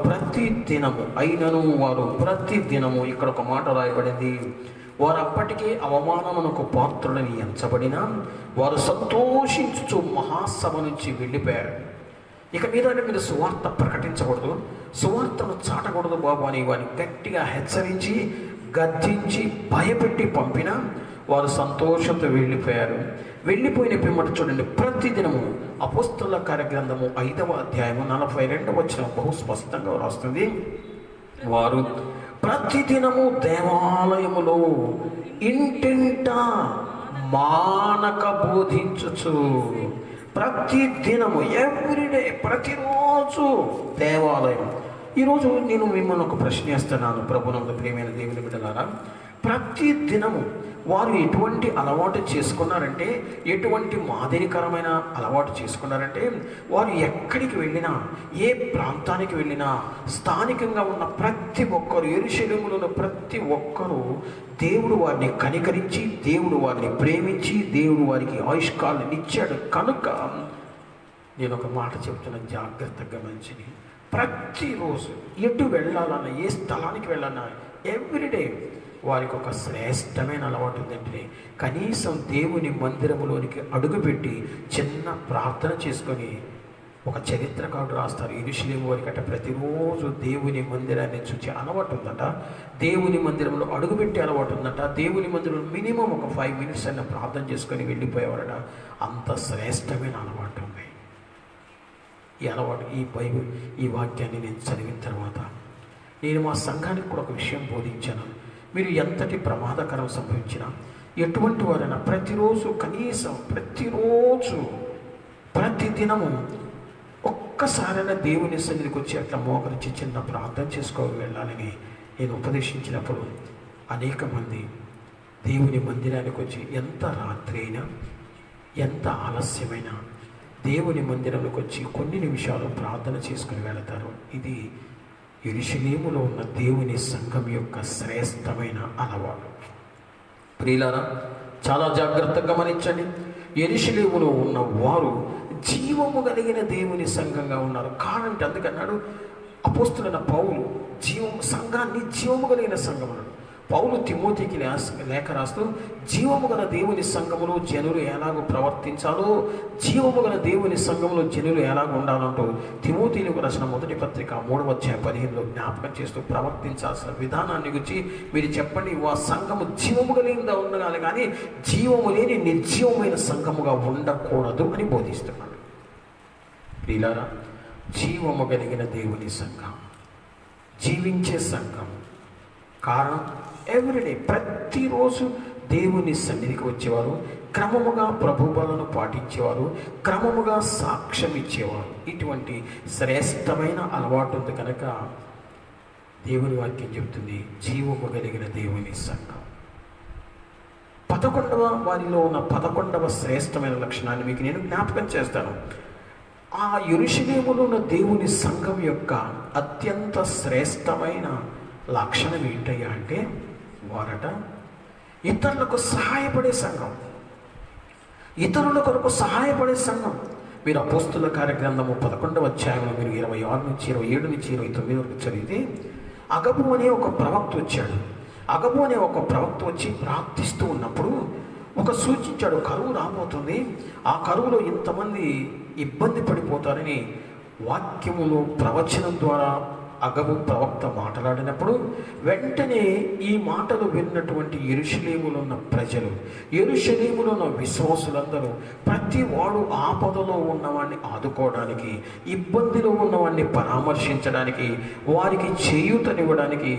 ప్రతిదినము ఇక్కడ ఒక మాట రాయబడింది, వారు అప్పటికే అవమానమునకు పాత్రులని ఎంచబడినా వారు సంతోషించుచు మహాసభ నుంచి వెళ్ళిపోయారు. ఇక మీద మీరు సువార్త ప్రకటించకూడదు, సువార్తను చాటకూడదు బాబు అని వారిని గట్టిగా హెచ్చరించి, గద్దించి, భయపెట్టి పంపినా వారు సంతోషంతో వెళ్ళిపోయారు. వెళ్ళిపోయిన పిమ్మట చూడండి, ప్రతిదినము అపోస్తలుల కార్యగ్రంథము 5వ అధ్యాయము 42వ వచనం బహు స్పష్టంగా రాస్తుంది, వారు ప్రతిదినము దేవాలయములో ఇంటింటా మానక బోధించుచు. ప్రతిదినము, ఎవ్రీడే, ప్రతిరోజు దేవాలయం. ఈరోజు నేను మిమ్మల్ని ఒక ప్రశ్న వేస్తున్నాను, ప్రభునందు ప్రియమైన దేవుని బిడ్డలారా. ప్రతి దినము వారు ఎటువంటి అలవాటు చేసుకున్నారంటే, ఎటువంటి మాదిరికరమైన అలవాటు చేసుకున్నారంటే, వారు ఎక్కడికి వెళ్ళినా, ఏ ప్రాంతానికి వెళ్ళినా స్థానికంగా ఉన్న ప్రతి ఒక్కరు, యెరూషలేములో ఉన్న ప్రతి ఒక్కరూ దేవుడు వారిని కనికరించి, దేవుడు వారిని ప్రేమించి, దేవుడు వారికి ఆయుష్కాలను ఇచ్చాడు కనుక నేను ఒక మాట చెప్తున్నా, జాగ్రత్తగా గమనించి. ప్రతిరోజు ఎటు వెళ్ళాలన్నా, ఏ స్థలానికి వెళ్ళాలన్నా, ఎవ్రీడే వారికి ఒక శ్రేష్టమైన అలవాటు ఉందంటే, కనీసం దేవుని మందిరములోనికి అడుగుపెట్టి చిన్న ప్రార్థన చేసుకొని, ఒక చరిత్రకారుడు రాస్తారు, యెరూషలేము వారికట ప్రతిరోజు దేవుని మందిరాన్ని చూసే అలవాటు ఉందట, దేవుని మందిరంలో అడుగుపెట్టే అలవాటు ఉందట, దేవుని మందిరంలో మినిమం ఒక 5 minutes అయినా ప్రార్థన చేసుకొని వెళ్ళిపోయేవారట. అంత శ్రేష్టమైన అలవాటు ఉంది. ఈ అలవాటు, ఈ వాక్యాన్ని నేను చదివిన తర్వాత నేను మా సంఘానికి కూడా ఒక విషయం బోధించాను. మీరు ఎంతటి ప్రమాదకరం సంభవించినా, ఎటువంటి వారైనా ప్రతిరోజు కనీసం ప్రతిదినము ఒక్కసారైనా దేవుని సన్నిధికి వచ్చి అట్లా మోకరించి చిన్న ప్రార్థన చేసుకోవాలి వెళ్ళాలని నేను ఉపదేశించినప్పుడు అనేక మంది దేవుని మందిరానికి వచ్చి ఎంత రాత్రి అయినా, ఎంత ఆలస్యమైనా దేవుని మందిరంలోకి వచ్చి కొన్ని నిమిషాలు ప్రార్థన చేసుకుని వెళతారు. ఇది యెరూషలేములో ఉన్న దేవుని సంఘం యొక్క శ్రేష్టమైన అలవాటు. ప్రియులారా, చాలా జాగ్రత్తగా గమనించండి. యెరూషలేములో ఉన్న వారు జీవము కలిగిన దేవుని సంఘంగా ఉన్నారు. కారణం అందుకన్నాడు అపోస్తులైన పౌలు, సంఘాన్ని జీవము కలిగిన సంఘం అన్నాడు. పౌలు తిమోతికి లేఖ రాస్తూ, జీవము గల దేవుని సంఘములో జనులు ఎలాగో ప్రవర్తించాలో, జీవము గల దేవుని సంఘంలో జనులు ఎలాగో ఉండాలంటూ తిమోతికి రాసిన మొదటి పత్రిక 3:15 జ్ఞాపకం చేస్తూ ప్రవర్తించాల్సిన విధానాన్ని గురించి మీరు చెప్పండి. ఆ సంఘము జీవము కలిగిందా ఉండాలి కానీ జీవము లేని నిర్జీవమైన సంఘముగా ఉండకూడదు అని బోధిస్తున్నాడు. ప్రియులారా, జీవము కలిగిన దేవుని సంఘం, జీవించే సంఘం. కారణం, ఎవ్రీడే ప్రతిరోజు దేవుని సన్నిధికి వచ్చేవారు, క్రమముగా ప్రభు బలను పాటించేవారు, క్రమముగా సాక్ష్యం ఇచ్చేవారు. ఇటువంటి శ్రేష్టమైన అలవాటు ఉంది కనుక దేవుని వాక్యం చెబుతుంది, జీవము కలిగిన దేవుని సంఘం. 11వ వారిలో ఉన్న 11వ శ్రేష్టమైన లక్షణాన్ని మీకు నేను జ్ఞాపకం చేస్తాను. ఆ యెరూషలేములో ఉన్న దేవుని సంఘం యొక్క అత్యంత శ్రేష్టమైన లక్షణం ఏంటయ్యా అంటే, వారట ఇతరులకు సహాయపడే సంఘం, ఇతరుల కొరకు సహాయపడే సంఘం. మీరు అపోస్తుల కార్యగ్రంథము 11వ అధ్యాయంలో మీరు 26 నుంచి 27 నుంచి 29 వరకు చదివితే, అగబు అనే ఒక ప్రవక్త వచ్చాడు. అగబు అనే ఒక ప్రవక్త వచ్చి ప్రార్థిస్తూ ఉన్నప్పుడు ఒక సూచించాడు, కరువు రాబోతుంది, ఆ కరువులో ఇంతమంది ఇబ్బంది పడిపోతారని వాక్యములో ప్రవచనం ద్వారా అగబు ప్రవక్త మాట్లాడినప్పుడు వెంటనే ఈ మాటలు విన్నటువంటి యెరూషలేములో ఉన్న ప్రజలు, యెరూషలేములో ఉన్న విశ్వాసులందరూ ప్రతి వాడు ఆపదలో ఉన్నవాడిని ఆదుకోవడానికి, ఇబ్బందిలో ఉన్నవాడిని పరామర్శించడానికి, వారికి చేయూతనివ్వడానికి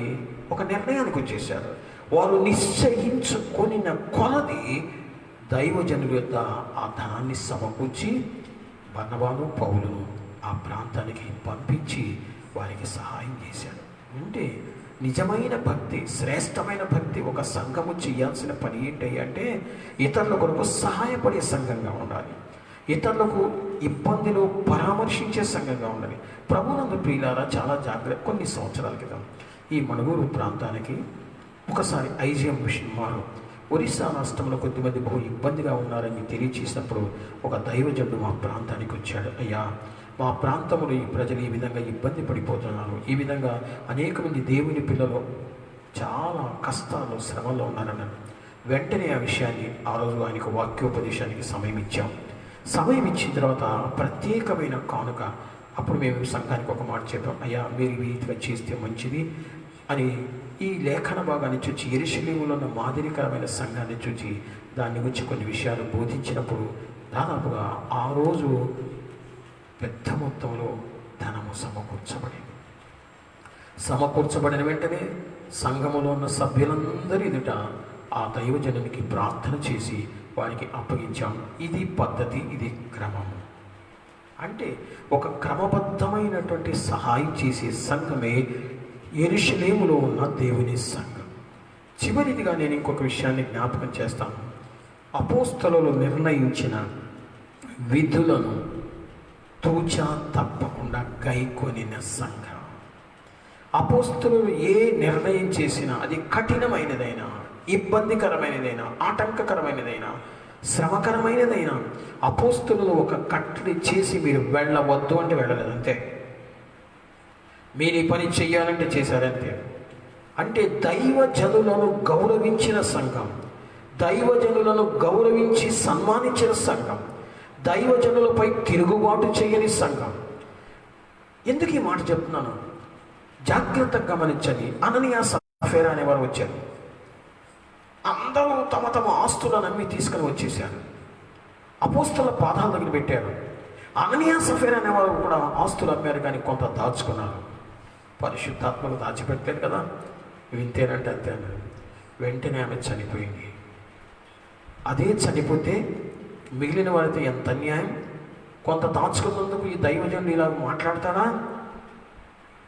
ఒక నిర్ణయానికి వచ్చేశారు. వారు నిశ్చయించుకొనిన కొలది దైవజనుల యొక్క ఆ ధనాన్ని సమకూర్చి బర్నబాను, పౌలును ఆ ప్రాంతానికి పంపించి వారికి సహాయం చేశాడు. అంటే నిజమైన భక్తి, శ్రేష్టమైన భక్తి, ఒక సంఘము చేయాల్సిన పని ఏంటి అంటే ఇతరుల కొరకు సహాయపడే సంఘంగా ఉండాలి, ఇతరులకు ఇబ్బందులు పరామర్శించే సంఘంగా ఉండాలి. ప్రభునందు ప్రియులారా, చాలా జాగ్రత్త. కొన్ని సంవత్సరాల క్రితం ఈ మణుగూరు ప్రాంతానికి ఒకసారి ఐజిఎం మిషన్ వారు ఒరిస్సా రాష్ట్రంలో కొద్దిమంది బహు ఇబ్బందిగా ఉన్నారని తెలియచేసినప్పుడు ఒక దైవజనుడు మా ప్రాంతానికి వచ్చాడు. అయ్యా, మా ప్రాంతంలో ఈ ప్రజలు ఈ విధంగా ఇబ్బంది పడిపోతున్నారు, ఈ విధంగా అనేక మంది దేవుని పిల్లలు చాలా కష్టాలు, శ్రమల్లో ఉన్నారన్నాడు. వెంటనే ఆ విషయాన్ని ఆ రోజు ఆయనకు వాక్యోపదేశానికి సమయం ఇచ్చాం. సమయం ఇచ్చిన తర్వాత ప్రత్యేకమైన కానుక, అప్పుడు మేము సంఘానికి ఒక మాట చెప్పాం, అయ్యా మీరు వీటిగా చేస్తే మంచిది అని. ఈ లేఖన భాగాన్ని చూచి, యెరూషలేములో ఉన్న మాదిరికరమైన సంఘాన్ని చూచి దాన్ని గురించి కొన్ని విషయాలు బోధించినప్పుడు దాదాపుగా ఆ రోజు పెద్ద మొత్తంలో ధనము సమకూర్చబడిన వెంటనే సంఘములో ఉన్న సభ్యులందరి ఎదుట ఆ దైవజనునికి ప్రార్థన చేసి వారికి అప్పగించాం. ఇది పద్ధతి, ఇది క్రమము. అంటే ఒక క్రమబద్ధమైనటువంటి సహాయం చేసే సంఘమే యెరూషలేములో ఉన్న దేవుని సంఘం. చివరిదిగా నేను ఇంకొక విషయాన్ని జ్ఞాపకం చేస్తాను. అపోస్తలులు నిర్ణయించిన విధులను తూచా తప్పకుండా గైకొనిన సంఘం. అపోస్తలులు ఏ నిర్ణయం చేసినా అది కఠినమైనదైనా, ఇబ్బందికరమైనదైనా, ఆటంకకరమైనదైనా, శ్రమకరమైనదైనా అపోస్తలులు ఒక కట్టడి చేసి మీరు వెళ్ళవద్దు అంటే వెళ్ళలేదు, అంతే. మీరు ఈ పని చెయ్యాలంటే చేశారంతే. అంటే దైవజనులను గౌరవించిన సంఘం, దైవజనులను గౌరవించి సన్మానించిన సంఘం, దైవజనులపై తిరుగుబాటు చేయని సంఘం. ఎందుకు ఈ మాట చెప్తున్నాను? జాగ్రత్తగా గమనించండి. అననీయ సఫీరా అనేవారు వచ్చారు. అందరూ తమ తమ ఆస్తులను అమ్మి తీసుకుని వచ్చేసారు. అపోస్తలుల పాదాల దగ్గర పెట్టారు. అననీయ సఫీరా అనేవారు కూడా ఆస్తులు అమ్మారు, కానీ కొంత దాచుకున్నారు. పరిశుద్ధాత్మకు దాచిపెట్టలేదు కదా, వింతేనంటే అంతే అన్నారు. వెంటనే ఆమె చనిపోయింది. అదే చనిపోతే మిగిలిన వారితో ఎంత అన్యాయం! కొంత దాచుకున్నందుకు ఈ దైవజనుడు ఇలా మాట్లాడతాడా?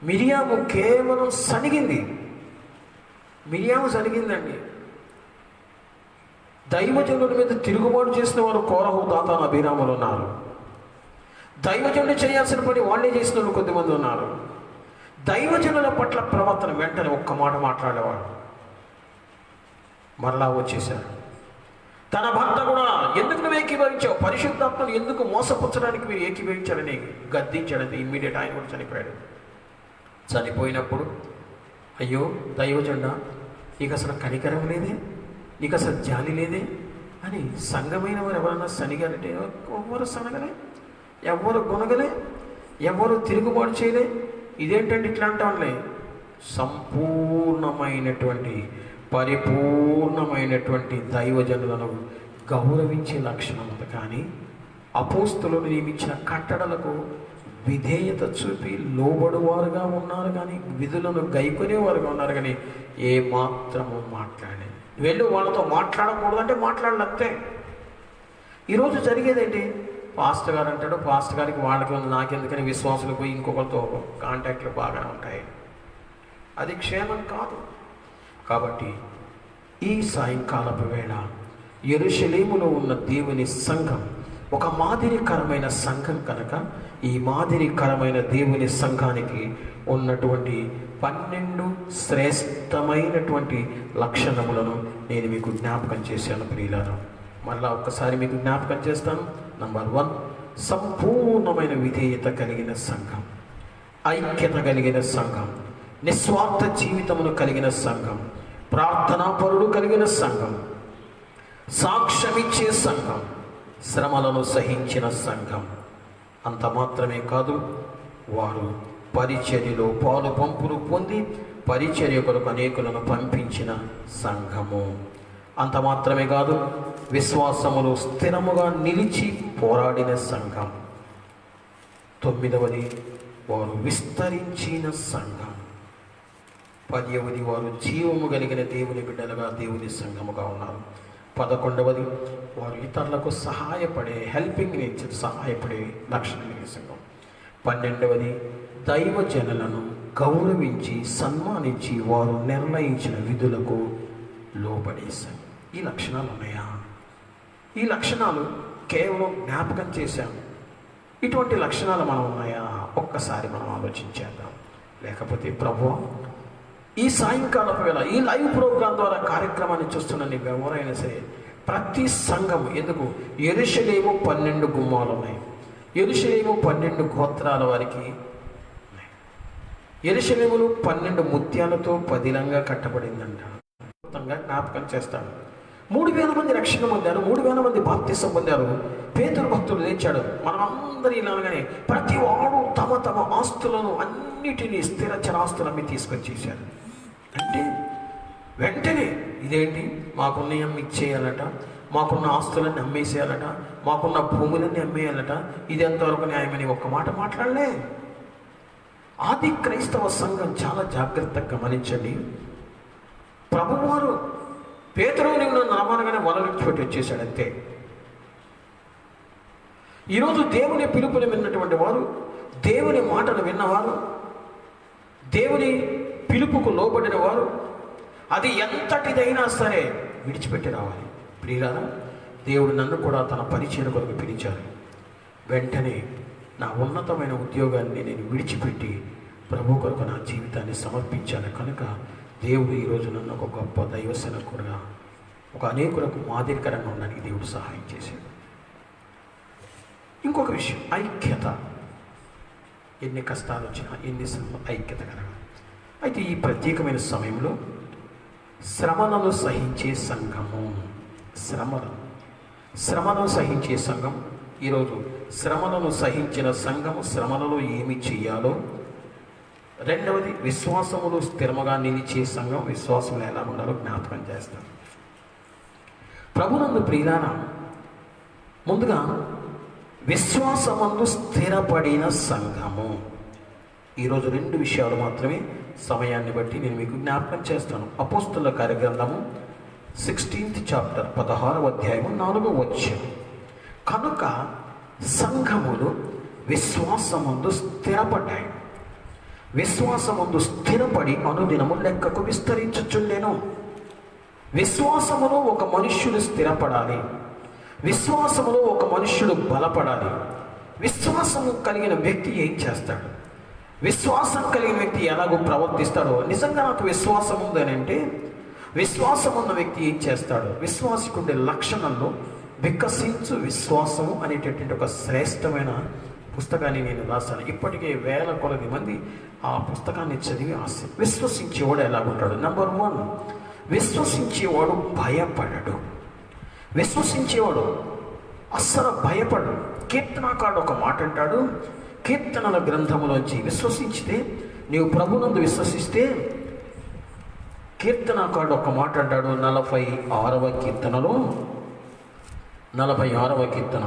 మిరియాము కేవలం సనిగింది. మిరియాము సనిగిందండి. దైవజనుడి మీద తిరుగుబాటు చేసిన వారు కోరహు, దాతాను, అభిరాములు ఉన్నారు. దైవజనుడు చేయాల్సిన పని వాళ్ళే చేసిన వాళ్ళు కొద్దిమంది ఉన్నారు. దైవజనుల పట్ల ప్రవర్తన వెంటనే ఒక్క మాట మాట్లాడేవాడు. మరలా వచ్చేశారు. తన భర్త కూడా, ఎందుకు నువ్వు ఏకీభవించావు, పరిశుద్ధాత్మను ఎందుకు మోసపుచ్చడానికి మీరు ఏకీభవించారని గద్దించాడని ఇమ్మీడియట్ ఆయన కూడా చనిపోయాడు. చనిపోయినప్పుడు, అయ్యో దైవజనుడా, నీకు అసలు కనికరం లేదే, నీకు అసలు జాలి లేదే అని సంఘమైన వారు ఎవరన్నా సనిగారంటే ఎవ్వరు సనగలే, ఎవ్వరు గొనగలే, ఎవ్వరు తిరుగుబాటు చేయలే. ఇదేంటంటే ఇట్లా అంటాంలే. సంపూర్ణమైనటువంటి పరిపూర్ణమైనటువంటి దైవజనులను గౌరవించే లక్షణం ఉంది. కానీ అపోస్తలులు నియమించిన కట్టడలకు విధేయత చూపి లోబడువారుగా ఉన్నారు, కానీ విధులను గైకొనేవారుగా ఉన్నారు. కానీ ఏ మాత్రము మాట్లాడలేదు. వెళ్ళు వాళ్ళతో మాట్లాడకూడదంటే మాట్లాడలేంతే. ఈరోజు జరిగేదేంటి? పాస్టర్ గారు అంటాడు, పాస్టర్ గారికి వాళ్ళకి ఉంది, నాకెందుకని విశ్వాసులు పోయి ఇంకొకరితో కాంటాక్ట్లు బాగానే ఉంటాయి. అది క్షేమం కాదు. కాబట్టి ఈ సాయంకాలపు వేళ యెరూషలేములో ఉన్న దేవుని సంఘం ఒక మాదిరికరమైన సంఘం కనుక, ఈ మాదిరికరమైన దేవుని సంఘానికి ఉన్నటువంటి 12 శ్రేష్టమైనటువంటి లక్షణములను నేను మీకు జ్ఞాపకం చేశాను ప్రియులారా. మళ్ళా ఒక్కసారి మీకు జ్ఞాపకం చేస్తాను. నంబర్ 1, సంపూర్ణమైన విధేయత కలిగిన సంఘం, ఐక్యత కలిగిన సంఘం, నిస్వార్థ జీవితమును కలిగిన సంఘం, ప్రార్థనాపరుడు కలిగిన సంఘం, సాక్ష్యమిచ్చే సంఘం, శ్రమలను సహించిన సంఘం. అంత మాత్రమే కాదు, వారు పరిచర్యలో పాలు పంపులు పొంది పరిచర్య కొరకు అనేకులను పంపించిన సంఘము. అంత మాత్రమే కాదు, విశ్వాసములో స్థిరముగా నిలిచి పోరాడిన సంఘం. 9వది, వారు విస్తరించిన సంఘం. 10వది, వారు జీవము కలిగిన దేవుని బిడ్డలుగా దేవుని సంఘముగా ఉన్నారు. 11వది, వారు ఇతరులకు సహాయపడే హెల్పింగ్ నేచర్, సహాయపడే లక్షణం కలిగిన సంఘం. 12వది, దైవజనులను గౌరవించి సన్మానించి వారు నిర్ణయించిన విధులకు లోబడే సంఘం. ఈ లక్షణాలు ఉన్నాయా? ఈ లక్షణాలు కేవలం జ్ఞాపకం చేశాము. ఇటువంటి లక్షణాలు మనం ఉన్నాయా? ఒక్కసారి మనం ఆలోచించేద్దాం. లేకపోతే ప్రభువా, ఈ సాయంకాలపు వేళ ఈ లైవ్ ప్రోగ్రాం ద్వారా కార్యక్రమాన్ని చూస్తున్న నీవు ఎవరైనా సరే, ప్రతి సంఘం, ఎందుకు యెరూషలేము 12 గుమ్మాలు ఉన్నాయి. యెరూషలేము 12 గోత్రాల వారికి ఉన్నాయి. యెరూషలేములు 12 ముత్యాలతో పదిలంగా కట్టబడిందంట. మొత్తంగా జ్ఞాపకం చేస్తాను. 3000 మంది రక్షణ పొందారు, 3000 మంది బాప్తిసం పొందారు. పేతురు భక్తులు లేచాడు. మనమందరూ ఇలాగానే ప్రతి వాడు తమ తమ ఆస్తులను అన్నిటినీ స్థిర చరాస్తులన్నీ తీసుకొచ్చేసారు. అంటే వెంటనే ఇదేంటి, మాకున్న ఇచ్చేయాలట, మాకున్న ఆస్తులన్నీ అమ్మేసేయాలట, మాకున్న భూములన్నీ అమ్మేయాలట, ఇది ఎంతవరకు న్యాయమని ఒక్క మాట మాట్లాడలే. ఆది క్రైస్తవ సంఘం చాలా జాగ్రత్తగా గమనించండి. ప్రభువారు పేతురు నీవు నన్ను నమ్మనగానే వలలు విడిచిపెట్టి వచ్చేసాడు, అంతే. ఈరోజు దేవుని పిలుపుని విన్నటువంటి వారు, దేవుని మాటను విన్నవారు, దేవుని పిలుపుకు లోబడిన వారు, అది ఎంతటిదైనా సరే విడిచిపెట్టి రావాలి. ప్రియులారా, దేవుడు నన్ను కూడా తన పరిచయం కొరకు పిలిచారు. వెంటనే నా ఉన్నతమైన ఉద్యోగాన్ని నేను విడిచిపెట్టి ప్రభు కొరకు నా జీవితాన్ని సమర్పించాను. కనుక దేవుడు ఈరోజు నన్ను ఒక గొప్ప దైవ సేవకుడుగా, ఒక అనేకులకు మాదిరికరంగా ఉండడానికి దేవుడు సహాయం చేశాడు. ఇంకొక విషయం, ఐక్యత. ఎన్ని కష్టాలు వచ్చినా, ఎన్ని ఐక్యత కలగాలి. అయితే ఈ ప్రత్యేకమైన సమయంలో శ్రమలను సహించే సంఘము, శ్రమలను సహించే సంఘం. ఈరోజు శ్రమలను సహించిన సంఘము శ్రమలలో ఏమి చెయ్యాలో, రెండవది విశ్వాసములు స్థిరముగా నిలిచే సంఘం, విశ్వాసములు ఎలా ఉండాలో జ్ఞాపకం చేస్తాం. ప్రభునందు ప్రియులారా, ముందుగా విశ్వాసమందు స్థిరపడిన సంఘము. ఈరోజు 2 విషయాలు మాత్రమే సమయాన్ని బట్టి నేను మీకు జ్ఞాపకం చేస్తాను. అపోస్తుల కార్యగ్రంథము 16th చాప్టర్ 16వ అధ్యాయము 4వ వచనం. కనుక సంఘములు విశ్వాసమందు స్థిరపడ్డాయి, విశ్వాసమందు స్థిరపడి అనుదినము లెక్కకు విస్తరించుచుండెను. విశ్వాసములో ఒక మనుష్యుడు స్థిరపడాలి, విశ్వాసములో ఒక మనుష్యుడు బలపడాలి. విశ్వాసము కలిగిన వ్యక్తి ఏం చేస్తాడు, విశ్వాసం కలిగిన వ్యక్తి ఎలాగో ప్రవర్తిస్తాడో. నిజంగా నాకు విశ్వాసం ఉందని అంటే, విశ్వాసం ఉన్న వ్యక్తి ఏం చేస్తాడు, విశ్వాసకుండే లక్షణంలో వికసించు విశ్వాసము అనేటటువంటి ఒక శ్రేష్టమైన పుస్తకాన్ని నేను రాశాను. ఇప్పటికే వేల కొలది మంది ఆ పుస్తకాన్ని చదివి విశ్వసించేవాడు ఎలాగుంటాడు. నెంబర్ 1, విశ్వసించేవాడు భయపడడు. విశ్వసించేవాడు అస్సలు భయపడడు. కీర్తనాకారుడు ఒక మాట అంటాడు, కీర్తనల గ్రంథములోంచి విశ్వసించితే, నీవు ప్రభునందు విశ్వసిస్తే, కీర్తనాకారుడు ఒక మాట అంటాడు 46వ కీర్తనలో, 46వ కీర్తన,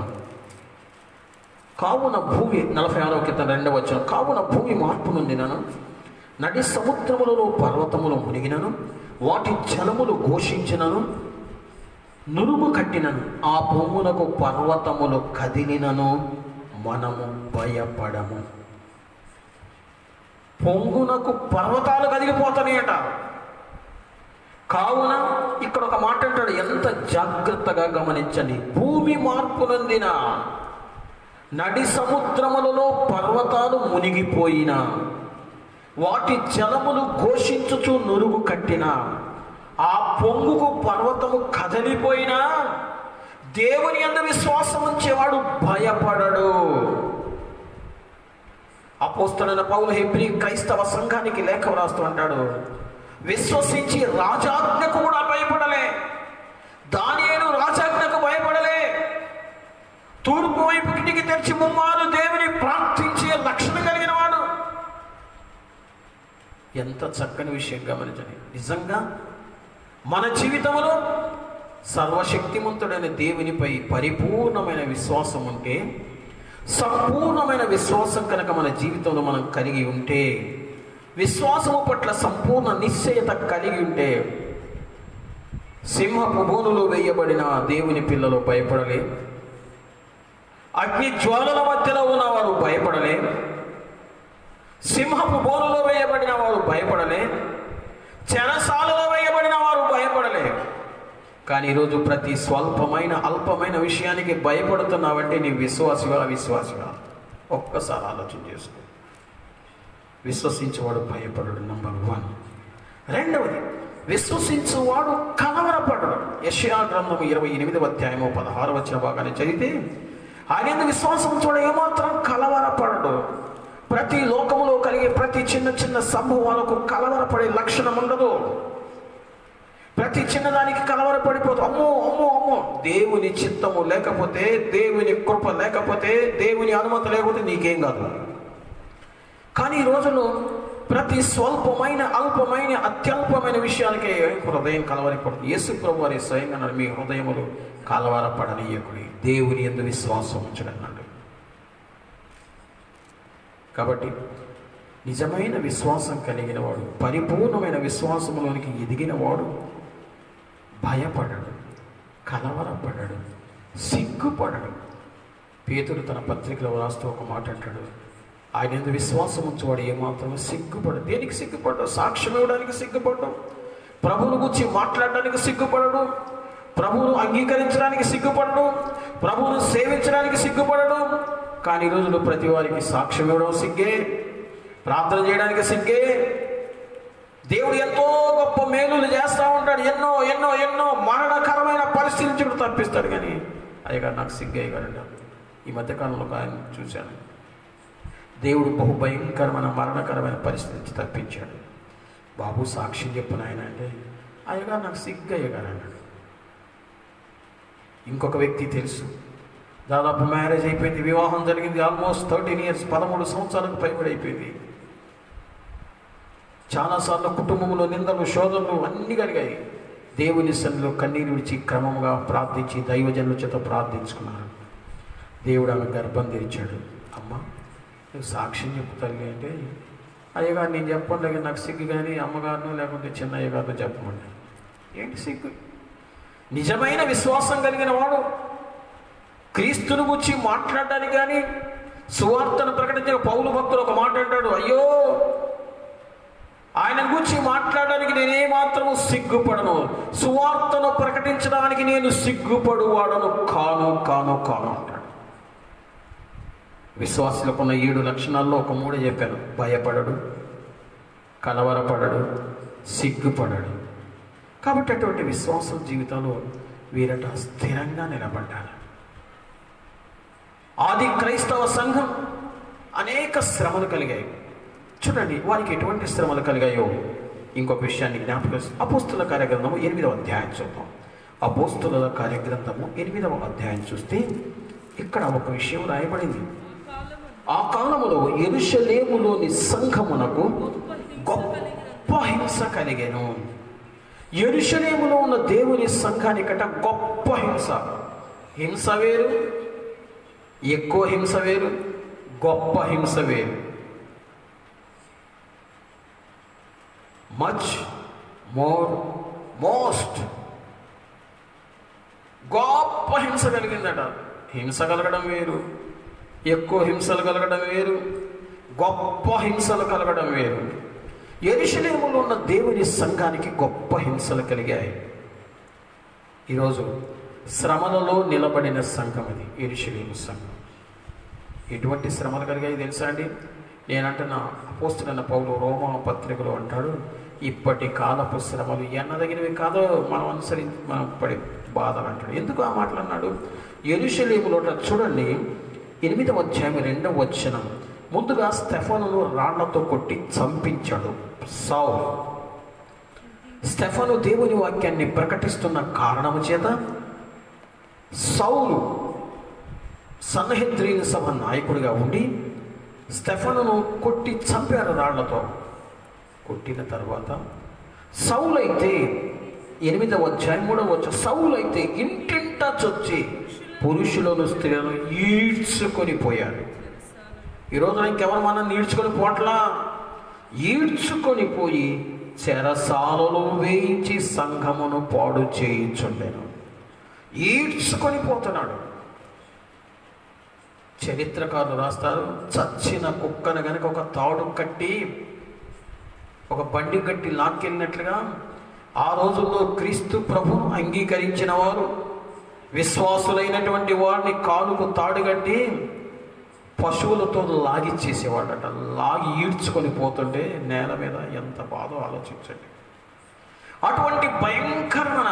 కావున భూమి, 46వ కీర్తన 2వ వచనం, కావున భూమి మార్పు నొందినను, నడి సముద్రములలో పర్వతములు మునిగినను, వాటి జలములు ఘోషించినను, నురుగు కట్టినను, ఆ పొంగునకు పర్వతములు కదిలినను, మనము భయపడము. పొంగునకు పర్వతాలు కదిలిపోతాయట. కావున ఇక్కడ ఒక మాట అంటాడు, ఎంత జాగ్రత్తగా గమనించండి. భూమి మార్పు నొందిన, నడి సముద్రములలో పర్వతాలు మునిగిపోయిన, వాటి జలములు ఘోషించుచు నురుగు కట్టిన, ఆ పొంగుకు పర్వతము కదలిపోయినా దేవుని యందు విశ్వాసం ఉంచేవాడు భయపడడు. అపోస్తలుడైన పౌలు హెబ్రీ క్రైస్తవ సంఘానికి లేఖ వ్రాస్తూ అంటాడు, విశ్వసించి రాజాజ్ఞకు కూడా భయపడలే. దానియేలు రాజాజ్ఞకు భయపడలే. తూర్పు వైపు కిటికీ తెరిచి ముమ్మారు దేవుని ప్రార్థించే లక్షణం కలిగిన వాడు. ఎంత చక్కని విషయం గమనించండి. నిజంగా మన జీవితంలో సర్వశక్తిమంతుడైన దేవునిపై పరిపూర్ణమైన విశ్వాసం ఉంటే, సంపూర్ణమైన విశ్వాసం కనుక మన జీవితంలో మనం కలిగి ఉంటే, విశ్వాసము పట్ల సంపూర్ణ నిశ్చయత కలిగి ఉంటే, సింహపు బోనులో వేయబడిన దేవుని పిల్లలు భయపడలే, అగ్ని జ్వాలల మధ్యలో ఉన్నవారు భయపడలే, సింహపు బోనులో వేయబడిన వారు భయపడలే, చెరసాలలో వేయబడిన వారు భయపడలే. కానీ ఈరోజు ప్రతి స్వల్పమైన అల్పమైన విషయానికి భయపడుతున్నావంటే నీ విశ్వాసిగా ఒక్కసారి ఆలోచన చేసుకో. విశ్వసించేవాడు భయపడడు, నెంబర్ 1. రెండవది, విశ్వసించేవాడు కలవరపడడు. యెషయా గ్రంథము 28వ అధ్యాయము 16వ వచన భాగాన్ని చదివితే, ఆయన విశ్వాసం చూడ ఏమాత్రం కలవరపడడు. ప్రతి లోకములో కలిగే ప్రతి చిన్న చిన్న సంభవాలకు కలవరపడే లక్షణం ఉండదు. ప్రతి చిన్నదానికి కలవరపడిపోదు. అమ్మో అమ్మో అమ్మో, దేవుని చిత్తము లేకపోతే, దేవుని కృప లేకపోతే, దేవుని అనుమతి లేకపోతే నీకేం కాదు. కానీ ఈ రోజుల్లో ప్రతి స్వల్పమైన అల్పమైన అత్యల్పమైన విషయానికే హృదయం కలవరపడుతుంది. యేసు ప్రభు వారి స్వయంగా అన్నాడు, మీ హృదయములు కలవరపడనీయకుడి, దేవుని యందు విశ్వాసం ఉంచడన్నాడు. కాబట్టి నిజమైన విశ్వాసం కలిగిన వాడు, పరిపూర్ణమైన విశ్వాసంలోనికి ఎదిగిన వాడు భయపడడు, కలవరపడడు, సిగ్గుపడడు. పేతురు తన పత్రికలో రాస్తూ ఒక మాట అంటాడు, ఆయన యందు విశ్వాసం ఉంచేవాడు ఏమాత్రం సిగ్గుపడడు. దేనికి సిగ్గుపడ్డావు? సాక్ష్యం ఇవ్వడానికి సిగ్గుపడ్డావు, ప్రభువును గురించి మాట్లాడడానికి సిగ్గుపడడు, ప్రభువును అంగీకరించడానికి సిగ్గుపడడు, ప్రభువును సేవించడానికి సిగ్గుపడడు. కానీ ఈ రోజుల్లో ప్రతి వారికి సాక్ష్యం ఇవ్వడం సిగ్గే, ప్రార్థన చేయడానికి సిగ్గే. దేవుడు ఎంతో గొప్ప మేలులు చేస్తూ ఉంటాడు, ఎన్నో ఎన్నో ఎన్నో మరణకరమైన పరిస్థితి నుంచి కూడా తప్పిస్తాడు. కానీ అయ్యగారు నాకు సిగ్గే అయ్యగారంట. ఈ మధ్యకాలంలో ఆయన చూశాను, దేవుడు బహుభయంకరమైన మరణకరమైన పరిస్థితి నుంచి తప్పించాడు. బాబు సాక్ష్యం చెప్పిన ఆయన అంటే అయ్యగారు నాకు సిగ్గు అయ్యగారు అన్నాడు. ఇంకొక వ్యక్తి తెలుసు, దాదాపు మ్యారేజ్ అయిపోయింది, వివాహం జరిగింది, ఆల్మోస్ట్ 13 years, 13 సంవత్సరాలకు పైబడి అయిపోయింది. చాలాసార్లు కుటుంబంలో నిందలు, శోధనలు అన్నీ కలిగాయి. దేవుని సన్నిధిలో కన్నీరు విడిచి క్రమంగా ప్రార్థించి దైవజనుల చేత ప్రార్థించుకున్నారు. దేవుడు ఆమె గర్భం తెరిచాడు. అమ్మ నువ్వు సాక్ష్యం చెప్పు తల్లి అంటే, అయ్యగారు నేను చెప్పండి, నాకు సిగ్గు, కానీ అమ్మగారిను లేకుంటే చిన్న అయ్యగారిని చెప్పమండి. ఏంటి సిగ్గు? నిజమైన విశ్వాసం కలిగిన వాడు క్రీస్తుని గురించి మాట్లాడడానికి కానీ, సువార్తను ప్రకటించిన పౌలు భక్తుడు ఒక మాట అంటాడు, అయ్యో ఆయన గురించి మాట్లాడడానికి నేనేమాత్రము సిగ్గుపడను, సువార్తను ప్రకటించడానికి నేను సిగ్గుపడువాడను కాను కాను కాను అంటాడు. విశ్వాసులకు ఉన్న 7 లక్షణాల్లో ఒక 3 చెప్పాను. భయపడడు, కలవరపడడు, సిగ్గుపడడు. కాబట్టి అటువంటి విశ్వాసం జీవితంలో వీరట స్థిరంగా నిలబడ్డారు. ఆది క్రైస్తవ సంఘం అనేక శ్రమలు కలిగాయి. చూడండి వారికి ఎటువంటి శ్రమలు కలిగాయో ఇంకొక విషయాన్ని జ్ఞాపకం. అపోస్తుల కార్యగ్రంథము 8వ అధ్యాయం చూద్దాం. అపోస్తుల కార్యగ్రంథము 8వ అధ్యాయం చూస్తే ఇక్కడ ఒక విషయం రాయబడింది. ఆ కాలములో యెరూషలేములోని సంఘమునకు గొప్ప హింస కలిగెను. యెరూషలేములో ఉన్న దేవుని సంఘానికట గొప్ప హింస. హింస వేరు, ఎక్కువ హింస వేరు, గొప్ప హింస వేరు. మచ్ మోర్, మోస్ట్, గొప్ప హింస కలిగిందట. హింస కలగడం వేరు, ఎక్కువ హింసలు కలగడం వేరు, గొప్ప హింసలు కలగడం వేరు. యెరూషలేములో ఉన్న దేవుని సంఘానికి గొప్ప హింసలు కలిగాయి. ఈరోజు శ్రమలలో నిలబడిన సంఘం అది యెరూషలేము సంఘం. ఎటువంటి శ్రమలు కలిగాయి తెలుసా అండి? నేనంటున్నా, అపోస్తలుడైన పౌలు రోమా పత్రికలో అంటాడు, ఇప్పటి కాలపు శ్రమలు ఎన్నదగినవి కాదో మనం పడే బాధలు అంటాడు. ఎందుకు ఆ మాటలు అన్నాడు? యెరూషలేములో చూడండి 8వ అధ్యాయం 2వ వచనం. ముందుగా స్టెఫనును రాళ్లతో కొట్టి చంపించాడు సౌలు. స్టెఫను దేవుని వాక్యాన్ని ప్రకటిస్తున్న కారణము చేత సౌలు సన్హెద్రీన్ సభ నాయకుడిగా ఉండి స్టెఫనును కొట్టి చంపారు రాళ్లతో. కొట్టిన తర్వాత సౌలు అయితే 8వ అధ్యాయం 3వ వచనం, సౌలు అయితే ఇంటింటా చొచ్చి పురుషులను స్త్రీలను ఈడ్చుకొని పోయారు. ఈరోజు ఇంకెవరు మనం ఈడ్చుకొని పోట్లా, ఈడ్చుకొని పోయి చెరసాలలో వేయించి సంఘమును పాడు చేయించుండెను. ఈడ్చుకొని పోతున్నాడు. చరిత్రకారులు రాస్తారు, చచ్చిన కుక్కను కనుక ఒక తాడు కట్టి ఒక బండి కట్టి లాక్కెళ్ళినట్లుగా ఆ రోజుల్లో క్రీస్తు ప్రభువును అంగీకరించిన వారు, విశ్వాసులైనటువంటి వారిని కాలుకు తాడుగట్టి పశువులతో లాగిచ్చేసేవాడట. లాగి ఈడ్చుకొని పోతుంటే నేల మీద ఎంత బాధో ఆలోచించండి. అటువంటి భయంకరమైన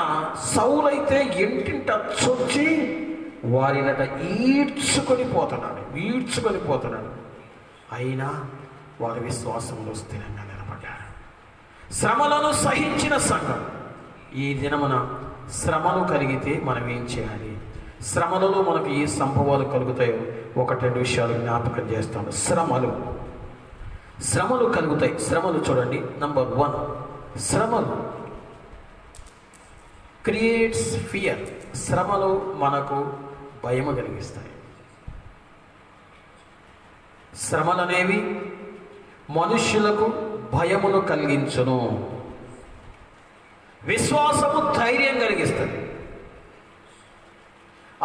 సౌలైతే ఇంటింట చొచ్చి వారినట ఈడ్చుకొని పోతున్నాడు. అయినా వారి విశ్వాసంలో స్థిరంగా నిలబడ్డారు. శ్రమలను సహించిన సంఘం. ఈ దినమున శ్రమలు కలిగితే మనం ఏం చేయాలి? శ్రమలలో మనకు ఏ సంభవాలు కలుగుతాయో 1-2 విషయాలు జ్ఞాపకం చేస్తాను. శ్రమలు కలుగుతాయి. శ్రమలు చూడండి. నంబర్ 1, శ్రమలు క్రియేట్స్ ఫియర్. శ్రమలు మనకు భయము కలిగిస్తాయి. శ్రమలు అనేవి మనుష్యులకు భయమును కలిగించును. విశ్వాసము ధైర్యం కలిగిస్తుంది.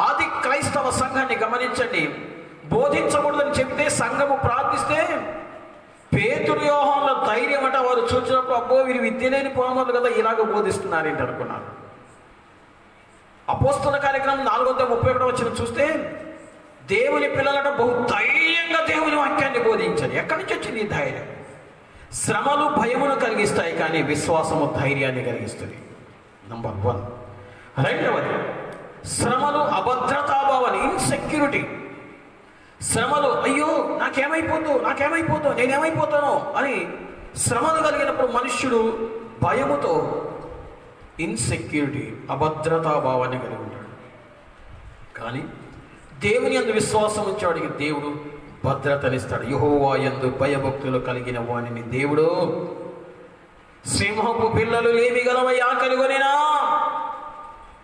ఆది క్రైస్తవ సంఘాన్ని గమనించండి. బోధించకూడదని చెప్తే సంఘము ప్రార్థిస్తే పేతురు యోహానుల ధైర్యం అట వారు వారు చూసినప్పుడు అబ్బో వీరు విద్య లేని పామరులు కదా ఇలాగ బోధిస్తున్నారేంటి అనుకున్నారు. అపోస్తల కార్యక్రమం 4:31 చూస్తే దేవుని పిల్లలట బహు ధైర్యంగా దేవుని వాక్యాన్ని బోధించాలి. ఎక్కడి నుంచి వచ్చింది ఈ ధైర్యం? శ్రమలు భయమును కలిగిస్తాయి, కానీ విశ్వాసము ధైర్యాన్ని కలిగిస్తుంది. నంబర్ 1. రెండవది, శ్రమలు అభద్రతాభావాన్ని, ఇన్సెక్యూరిటీ. శ్రమలు, అయ్యో నాకేమైపోతుందో నేనేమైపోతానో అని శ్రమలు కలిగినప్పుడు మనుష్యుడు భయముతో ఇన్సెక్యూరిటీ, అభద్రతాభావాన్ని కలిగి ఉంటాడు. కానీ దేవుని యందు విశ్వాసం ఉంచేవాడికి దేవుడు భద్రతనిస్తాడు. యెహోవా యందు భయభక్తులు కలిగిన వానిని దేవుడు సింహపు పిల్లలు ఏమి గలవై ఆకలిగొనినా